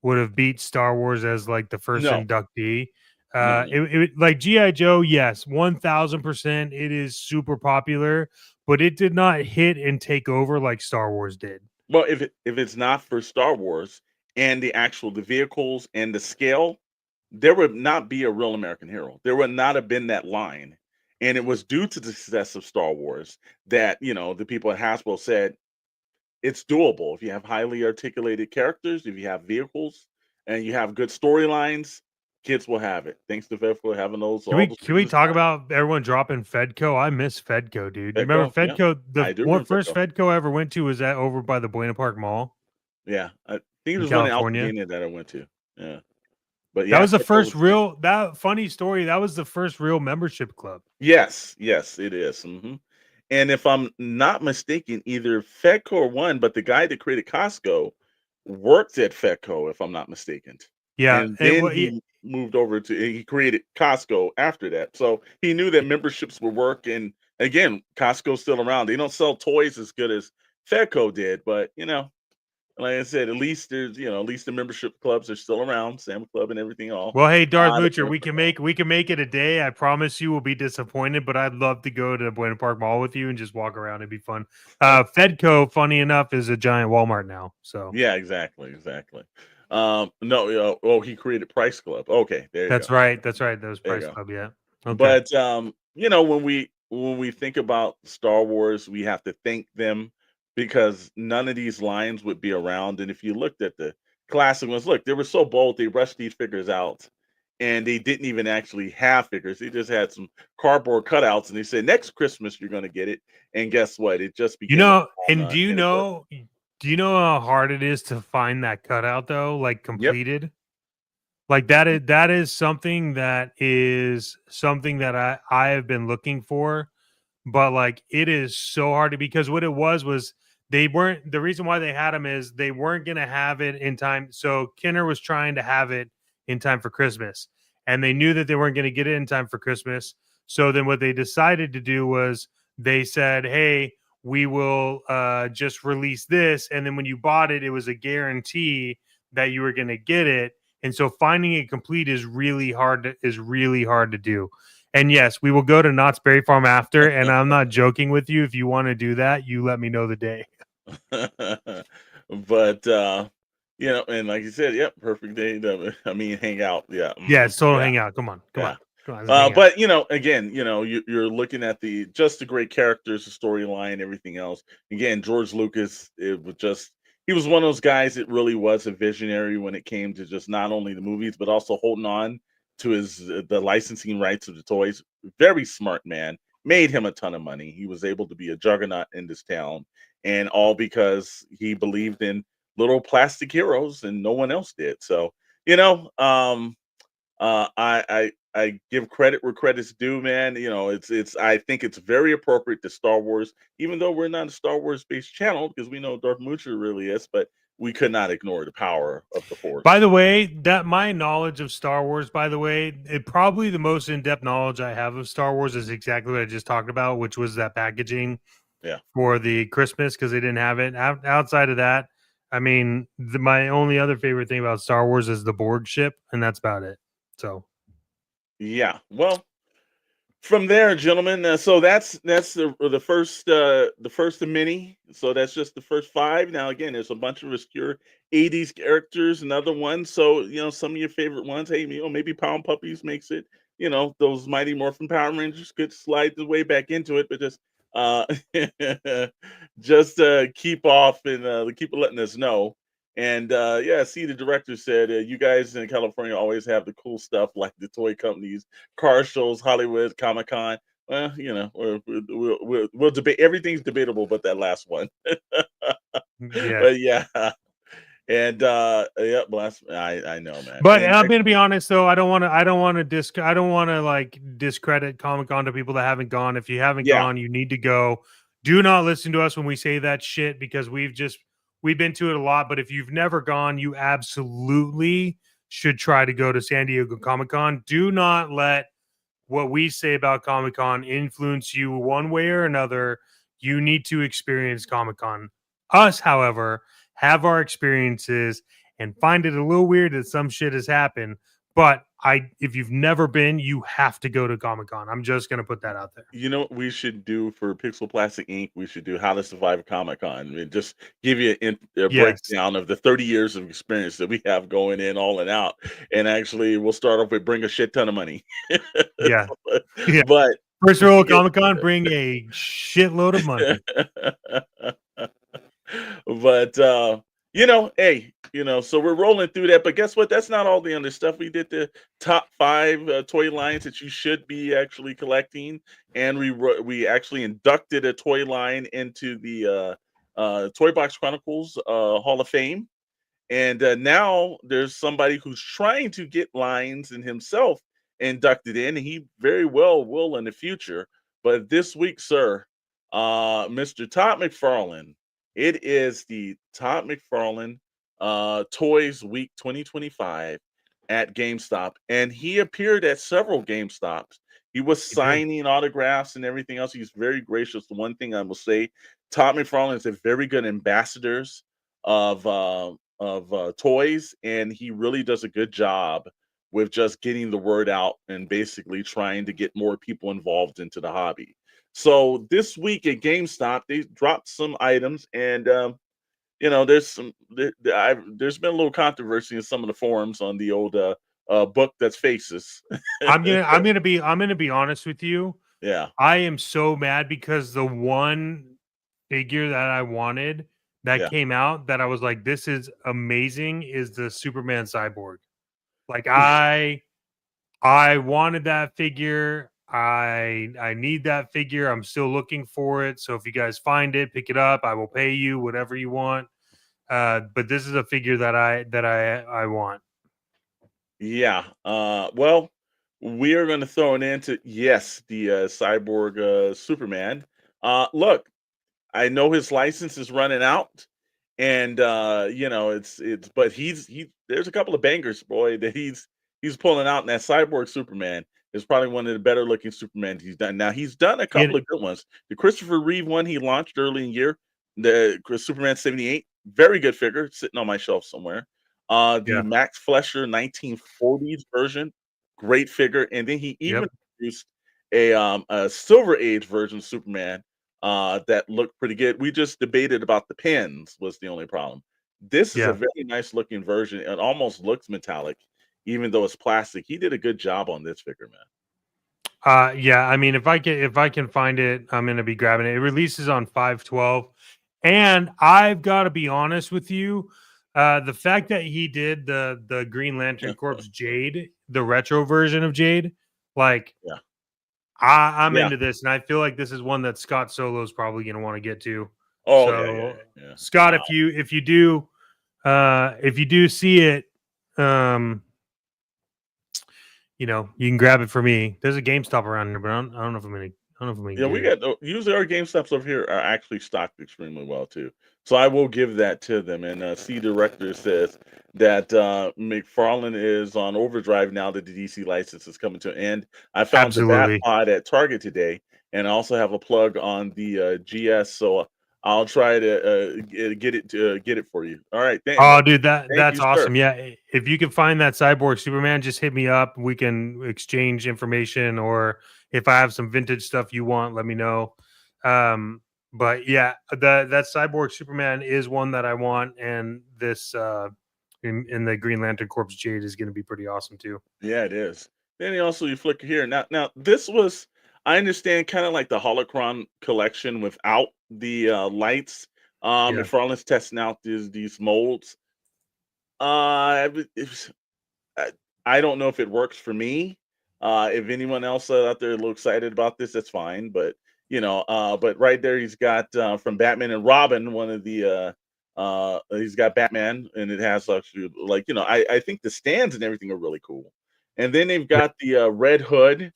would have beat Star Wars as like the first inductee. It like G.I. Joe, yes, 1000%. It is super popular, but it did not hit and take over like Star Wars did. Well, if it's not for Star Wars and the vehicles and the scale, there would not be a real American hero. There would not have been that line. And it was due to the success of Star Wars that, the people at Hasbro said it's doable. If you have highly articulated characters, if you have vehicles, and you have good storylines, kids will have it. Thanks to Fedco having those Can all we those can we figures talk out. about everyone dropping Fedco? I miss Fedco, dude. You remember Fedco, yeah, Fedco? The I do one remember first Fedco. Fedco I ever went to was at over by the Buena Park Mall Yeah, I think it in was one in California. Altadena that I went to. Yeah, but That yeah, was the Fedco first was good. real that funny story. That was the first real membership club. Yes, yes, it is. And if I'm not mistaken, either Fedco or one, but the guy that created Costco worked at Fedco, if I'm not mistaken. Yeah, And and then he moved over to he created Costco after that. So he knew that memberships would work. And again, Costco's still around. They don't sell toys as good as Fedco did, but like I said, at least there's at least the membership clubs are still around, Sam Club and everything all. well, hey, Darth The Moocher, we benefit can all. make it a day. I promise you will be disappointed, but I'd love to go to Buena Park Mall with you and just walk around. It'd be fun. Fedco, funny enough, is a giant Walmart now. So Yeah, exactly, exactly. No, he created Price Club. Okay, there you go. that's right. That's right. That was There you Price go. Club. Yeah. Okay. But when we think about Star Wars, we have to thank them because none of these lines would be around. And if you looked at the classic ones, look, they were so bold, they rushed these figures out and they didn't even actually have figures. They just had some cardboard cutouts and they said, next Christmas, you're going to get it. And guess what? It just You began to know, bomb, and and it worked. do you know how hard it is to find that cutout though, like Yep. completed? Like that is something that I have been looking for, but like it is so hard to because what it was they weren't the reason why they had them is they weren't gonna have it in time. So Kenner was trying to have it in time for Christmas, and they knew that they weren't gonna get it in time for Christmas. So then what they decided to do was they said, "Hey, we will just release this," and then when you bought it, it was a guarantee that you were gonna get it. And so finding it complete is really hard to do. And yes, we will go to Knott's Berry Farm after. And I'm not joking with you. If you want to do that, you let me know the day. But and like you said, yep, perfect day I mean, hang out. Yeah. Yeah, it's total Yeah. hang out. Come on. Yeah. Let's hang out. But again, you're looking at just the great characters, the storyline, everything else. Again, George Lucas, he was one of those guys that really was a visionary when it came to just not only the movies but also holding on to the licensing rights of the toys. Very smart man, made him a ton of money. He was able to be a juggernaut in this town, and all because he believed in little plastic heroes and no one else did. So I give credit where credit's due, man. I think it's very appropriate to Star Wars, even though we're not a Star Wars based channel because we know Darth Moocher really is, but we could not ignore the power of the Force. By the way, that my knowledge of Star Wars, by the way, probably the most in-depth knowledge I have of Star Wars is exactly what I just talked about, which was that packaging for the Christmas because they didn't have it. Outside of that, I mean, my only other favorite thing about Star Wars is the Borg ship, and that's about it. So, yeah, well, from there, gentlemen. So that's the first of many. So that's just the first 5. Now again, there's a bunch of obscure '80s characters and other ones. So some of your favorite ones. Hey, maybe Pound Puppies makes it. Those Mighty Morphin Power Rangers could slide the way back into it, but uh just keep off and keep letting us know. And see, the director said you guys in California always have the cool stuff like the toy companies, car shows, Hollywood, Comic-Con. Well, we'll debate. Everything's debatable, but that last one. yeah. But yeah, and yeah, I know, man. But And I'm gonna be honest though, I don't want to like discredit Comic Con to people that haven't gone. If you haven't yeah, gone, you need to go. Do not listen to us when we say that shit because we've been to it a lot. But if you've never gone, you absolutely should try to go to San Diego Comic Con. Do not let what we say about Comic Con influence you one way or another. You need to experience Comic Con. Us, however, have our experiences and find it a little weird that some shit has happened. But if you've never been, you have to go to Comic-Con. I'm just gonna put that out there. You know what we should do for Pixel Plastic Inc? We should do How to Survive Comic-Con. I mean, just give you a Yes. breakdown of the 30 years of experience that we have going in, all and out. And actually, we'll start off with bring a shit ton of money. Yeah. Yeah. But First rule of Comic-Con, bring a shitload of money. but hey, so we're rolling through that. But guess what? That's not all the other stuff. We did the top 5 toy lines that you should be actually collecting, and we actually inducted a toy line into the Toybox Chronicles Hall of Fame. And now there's somebody who's trying to get lines and himself inducted in, and he very well will in the future. But this week, sir, Mr. Todd McFarlane, it is the Todd McFarlane Toys Week 2025 at GameStop, and he appeared at several GameStops. He was signing autographs and everything else. He's very gracious. The one thing I will say, Todd McFarlane is a very good ambassadors of toys, and he really does a good job with just getting the word out and basically trying to get more people involved into the hobby. So this week at GameStop, they dropped some items, and there's been a little controversy in some of the forums on the old book that's Faces. I'm gonna be honest with you. Yeah, I am so mad because the one figure that I wanted that came out that I was like, this is amazing, is the Superman Cyborg. Like I wanted that figure. I need that figure. I'm still looking for it. So if you guys find it, pick it up. I will pay you whatever you want. But this is a figure that I want. Yeah. Well, we are going to throw it into the Cyborg Superman. Look, I know his license is running out, and it's but there's a couple of bangers, boy, that he's pulling out, and that Cyborg Superman is probably one of the better looking Superman he's done. Now he's done a couple of good ones. The Christopher Reeve one he launched early in the year, the Superman 78, very good figure, sitting on my shelf somewhere. The Max Fleischer 1940s version, great figure, and then he even produced a Silver Age version of Superman that looked pretty good. We just debated about the pins was the only problem. This is a very nice looking version. It almost looks metallic, even though it's plastic. He did a good job on this figure, man. I mean, if I can find it, I'm gonna be grabbing it. It releases on 5/12, and I've got to be honest with you. The fact that he did the Green Lantern Corps Jade, the retro version of Jade, like I'm into this, and I feel like this is one that Scott Solo is probably going to want to get to. Oh, so, Scott, if you do see it, you can grab it for me. There's a GameStop around here, but I don't know if I'm gonna. I don't know if I'm gonna. We got usually our GameStops over here are actually stocked extremely well too. So I will give that to them. And C Director says that McFarlane is on overdrive now that the DC license is coming to an end. I found the Bat Pod at Target today, and I also have a plug on the GS. So I'll try to get it for you. All right. Oh, dude, that's awesome. Sir. Yeah, if you can find that Cyborg Superman, just hit me up. We can exchange information, or if I have some vintage stuff you want, let me know. But yeah, that Cyborg Superman is one that I want, and this in the Green Lantern Corps Jade is going to be pretty awesome too. Yeah, it is. Then you flick here. Now this was, I understand, kind of like the Holocron collection without the lights. McFarlane's testing out these molds. I don't know if it works for me. If anyone else out there is a little excited about this, that's fine. But but right there he's got from Batman and Robin, one of the he's got Batman, and it has actually I think the stands and everything are really cool. And then they've got the Red Hood,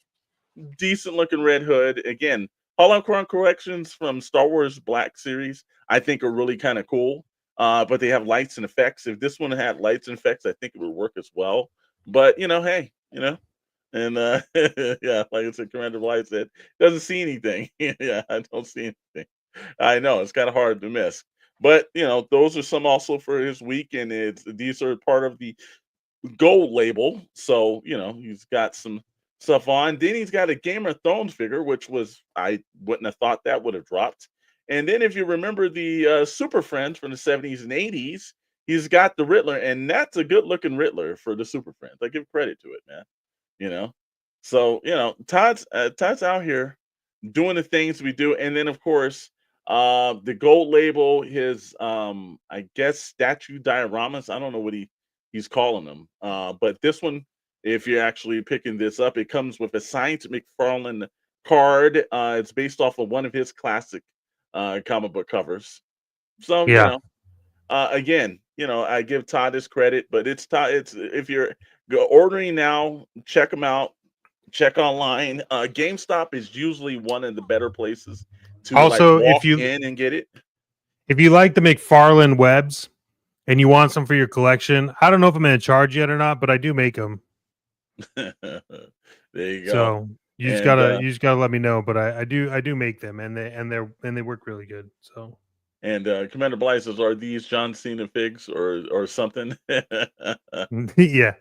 decent looking Red Hood. Again, Holocron corrections from Star Wars Black series, I think are really kind of cool. But they have lights and effects. If this one had lights and effects, I think it would work as well. But hey, and yeah, like I said, Commander Blight said, doesn't see anything. Yeah, I don't see anything. I know it's kind of hard to miss. But those are some also for his week, and these are part of the gold label. So, he's got some stuff on. Then he's got a Game of Thrones figure, which I wouldn't have thought that would have dropped. And then if you remember the Super Friends from the 70s and 80s, he's got the Riddler, and that's a good looking Riddler for the Super Friends. I give credit to it, man. You know, so Todd's out here doing the things we do, and then of course, the gold label, his I guess statue dioramas. I don't know what he's calling them, but this one, if you're actually picking this up, it comes with a signed McFarlane card. It's based off of one of his classic comic book covers. So Yeah. again, I give Todd his credit, but it's Todd. It's if you're ordering now, check them out. Check online. GameStop is usually one of the better places to like Also, walk in and get it. if you like the McFarlane webs and you want some for your collection, I don't know if I'm going to charge yet or not, but I do make them. There you go. So you just And, gotta let me know. But I do make them, and they work really good. So And Commander Blythe says, "Are these John Cena figs or something?" yeah,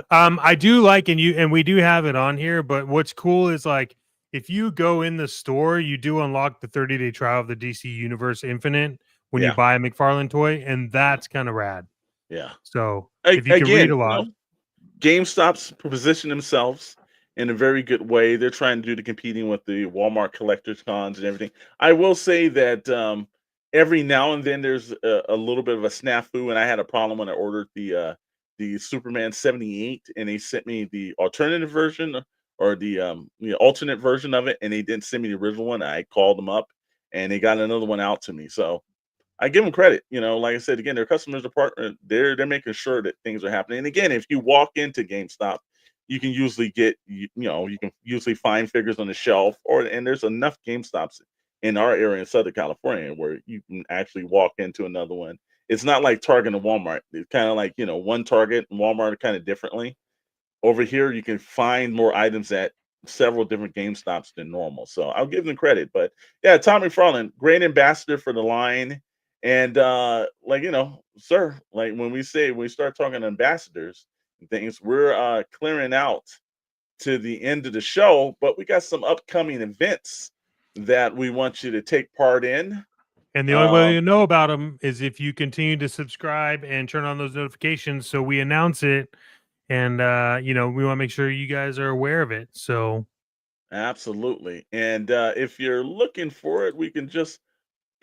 I do like, and we do have it on here. But what's cool is like if you go in the store, you do unlock the 30-day trial of the DC Universe Infinite when you Yeah. buy a McFarlane toy, and that's kind of rad. Yeah. So if you can read a lot, GameStop's position themselves in a very good way. They're trying to do the competing with the Walmart collectors cons and everything. I will say that every now and then there's a little bit of a snafu, and I had a problem when I ordered the Superman 78, and they sent me the alternative version or the alternate version of it, and they didn't send me the original one. I called them up, and they got another one out to me. So I give them credit. Like I said, again, their customers are partner. They're making sure that things are happening. And again, if you walk into GameStop, you can usually get you can usually find figures on the shelf, and there's enough GameStops in our area in Southern California where you can actually walk into another one. It's not like Target and Walmart. It's kind of like one Target and Walmart are kind of differently. Over here, you can find more items at several different GameStops than normal. So I'll give them credit. But yeah, Tommy McFarlane, great ambassador for the line. And sir, like when we start talking ambassadors and things, we're clearing out to the end of the show, but we got some upcoming events that we want you to take part in. and the only way you know about them is if you continue to subscribe and turn on those notifications, so we announce it. And we want to make sure you guys are aware of it. So Absolutely. And if you're looking for it, we can just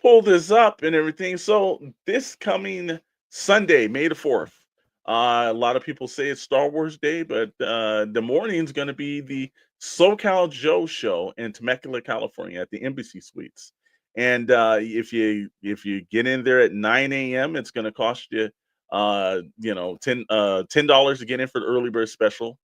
pull this up and everything. So this coming Sunday, May the 4th, a lot of people say it's Star Wars Day, but the morning's going to be the SoCal Joe show in Temecula, California at the Embassy Suites. And if you get in there at 9 a.m., it's going to cost you $10 to get in for the early bird special.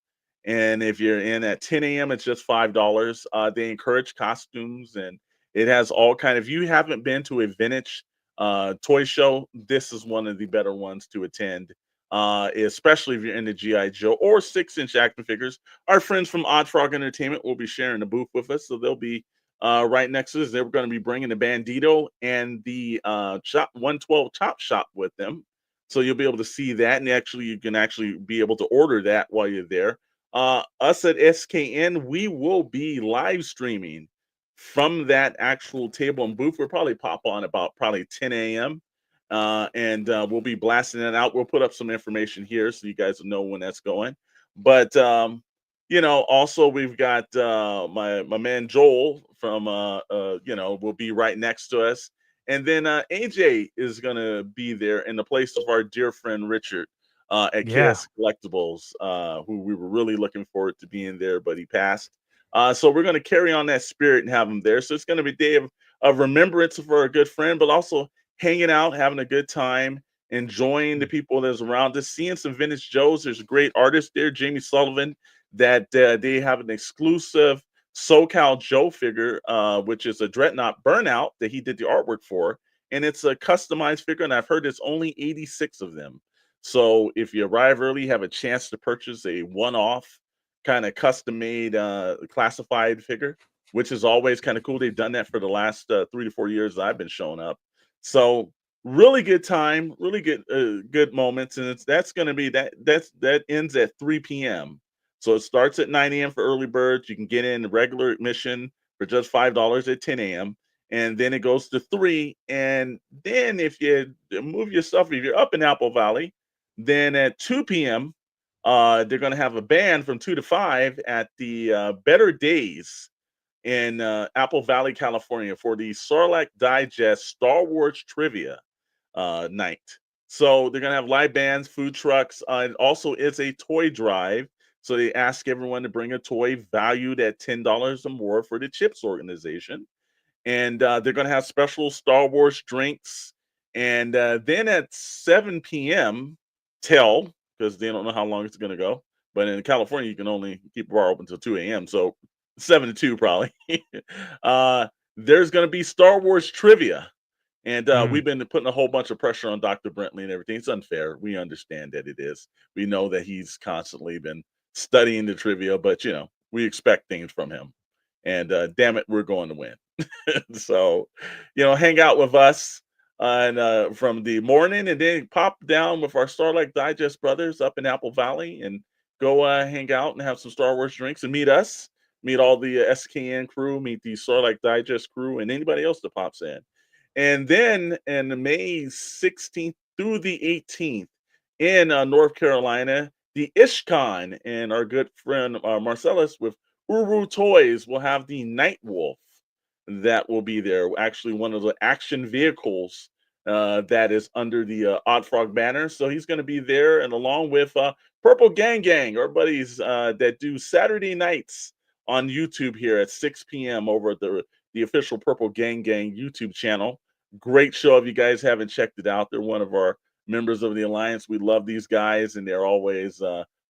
And if you're in at 10 a.m., it's just $5. They encourage costumes, and it has all kind of. If you haven't been to a vintage toy show, this is one of the better ones to attend. Especially if you're into GI Joe or 6-inch action figures. Our friends from Odd Frog Entertainment will be sharing the booth with us, so they'll be right next to us. They're going to be bringing the Bandito and the Chop 112 Chop Shop with them, so you'll be able to see that, and you can actually be able to order that while you're there. Us at SKN, we will be live streaming from that actual table and booth. We'll probably pop on about probably 10 a.m. And we'll be blasting it out. We'll put up some information here so you guys will know when that's going. But also we've got my man Joel from will be right next to us. And then AJ is gonna be there in the place of our dear friend Richard at KS Collectibles, who we were really looking forward to being there, but he passed. So we're going to carry on that spirit and have him there. So it's going to be a day of remembrance for a good friend, but also hanging out, having a good time, enjoying the people that's around us, seeing some vintage Joes. There's a great artist there, Jamie Sullivan, that they have an exclusive SoCal Joe figure, which is a Dreadnought Burnout that he did the artwork for. And it's a customized figure, and I've heard it's only 86 of them. So if you arrive early, you have a chance to purchase a one-off kind of custom-made classified figure, which is always kind of cool. They've done that for the last 3 to 4 years that I've been showing up. So really good time, really good moments, and that's going to be that ends at 3 p.m. So it starts at 9 a.m. for early birds. You can get in regular admission for just $5 at 10 a.m. And then it goes to 3. And then if you move your stuff, if you're up in Apple Valley, then at 2 p.m. They're going to have a band from 2 to 5 at the Better Days in Apple Valley, California, for the Sarlacc Digest Star Wars Trivia night. So they're gonna have live bands, food trucks, and also it's a toy drive. So they ask everyone to bring a toy valued at $10 or more for the Chips organization, and they're gonna have special Star Wars drinks. And then at 7 p.m., tell because they don't know how long it's gonna go. But in California, you can only keep the bar open until 2 a.m. So 7 to 2 probably. uh, there's gonna be Star Wars trivia. And Mm. we've been putting a whole bunch of pressure on Dr. Brentley and everything. It's unfair. We understand that it is. We know that he's constantly been studying the trivia, but we expect things from him. And damn it, we're going to win. So, hang out with us and from the morning, and then pop down with our Starlight Digest brothers up in Apple Valley, and go hang out and have some Star Wars drinks and meet us, meet all the SKN crew, meet the Starlight Digest crew, and anybody else that pops in. And then in May 16th through the 18th in North Carolina, the IshCon and our good friend Marcellus with Uru Toys will have the Night Wolf that will be there. Actually, one of the action vehicles that is under the Odd Frog banner. So he's going to be there, and along with Purple Gang Gang, our buddies that do Saturday nights on YouTube here at 6 p.m. over at the official Purple Gang Gang YouTube channel. Great show. If you guys haven't checked it out, they're one of our members of the Alliance. We love these guys, and they're always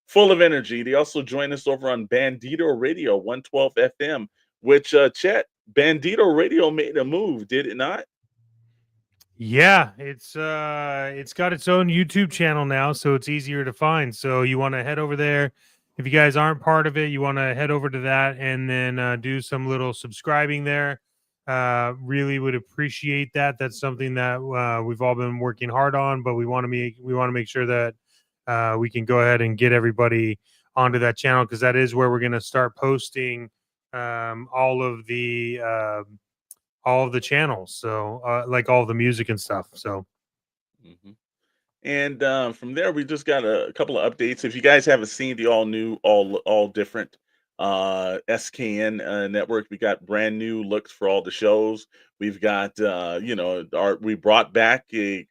full of energy. They also join us over on Bandito Radio 112 FM, which Chet, Bandito Radio made a move, did it not? Yeah, it's got its own YouTube channel now, so it's easier to find. So you want to head over there. If you guys aren't part of it, you want to head over to that and then do some little subscribing there. Really would appreciate that. That's something that we've all been working hard on, but we want to make sure that we can go ahead and get everybody onto that channel, because that is where we're going to start posting all of the channels, so like all the music and stuff. So Mhm. And from there, we just got a couple of updates. If you guys haven't seen the all new, all different SKN network, we got brand new looks for all the shows. We've got we brought back a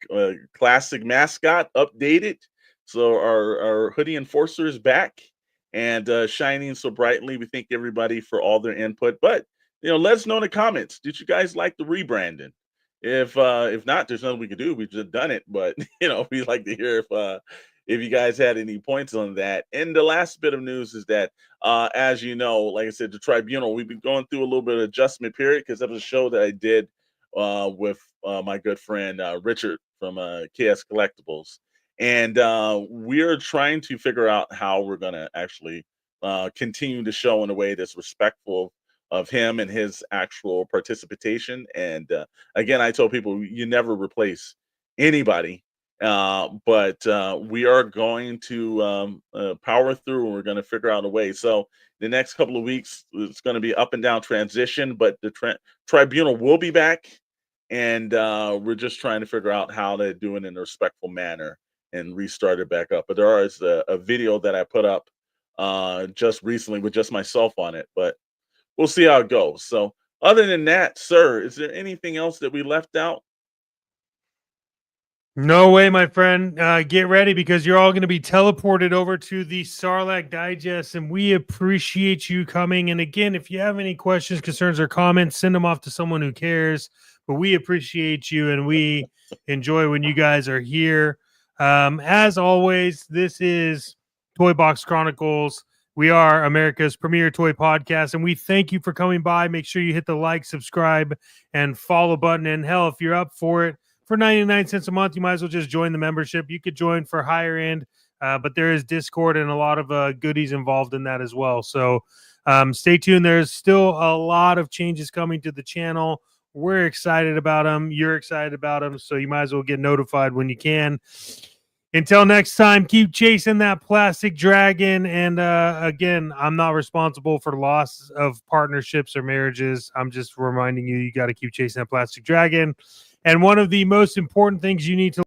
classic mascot, updated. So our hoodie enforcer is back and shining so brightly. We thank everybody for all their input. But let us know in the comments. Did you guys like the rebranding? If not, there's nothing we can do. We've just done it, but we'd like to hear if you guys had any points on that. And the last bit of news is that as you know, like I said, the tribunal, we've been going through a little bit of adjustment period because that was a show that I did with my good friend Richard from KS Collectibles. And we're trying to figure out how we're gonna actually continue the show in a way that's respectful of him and his actual participation. And again, I told people you never replace anybody, but we are going to power through, and we're going to figure out a way. So the next couple of weeks, it's going to be up and down transition, but the tribunal will be back, and we're just trying to figure out how to do it in a respectful manner and restart it back up. But there is a video that I put up just recently with just myself on it, but we'll see how it goes. So other than that, sir, is there anything else that we left out? no way, my friend. Get ready, because you're all going to be teleported over to the Sarlacc Digest, and we appreciate you coming. And again, if you have any questions, concerns, or comments, send them off to someone who cares. But we appreciate you, and we enjoy when you guys are here. As always, this is Toybox Chronicles. We are America's premier toy podcast, and we thank you for coming by. Make sure you hit the like, subscribe, and follow button. And hell, if you're up for it, for 99 cents a month, you might as well just join the membership. You could join for higher end, but there is Discord and a lot of goodies involved in that as well. So stay tuned. There's still a lot of changes coming to the channel. We're excited about them. You're excited about them. So you might as well get notified when you can. Until next time, keep chasing that plastic dragon. And again, I'm not responsible for loss of partnerships or marriages. I'm just reminding you, you got to keep chasing that plastic dragon. And one of the most important things you need to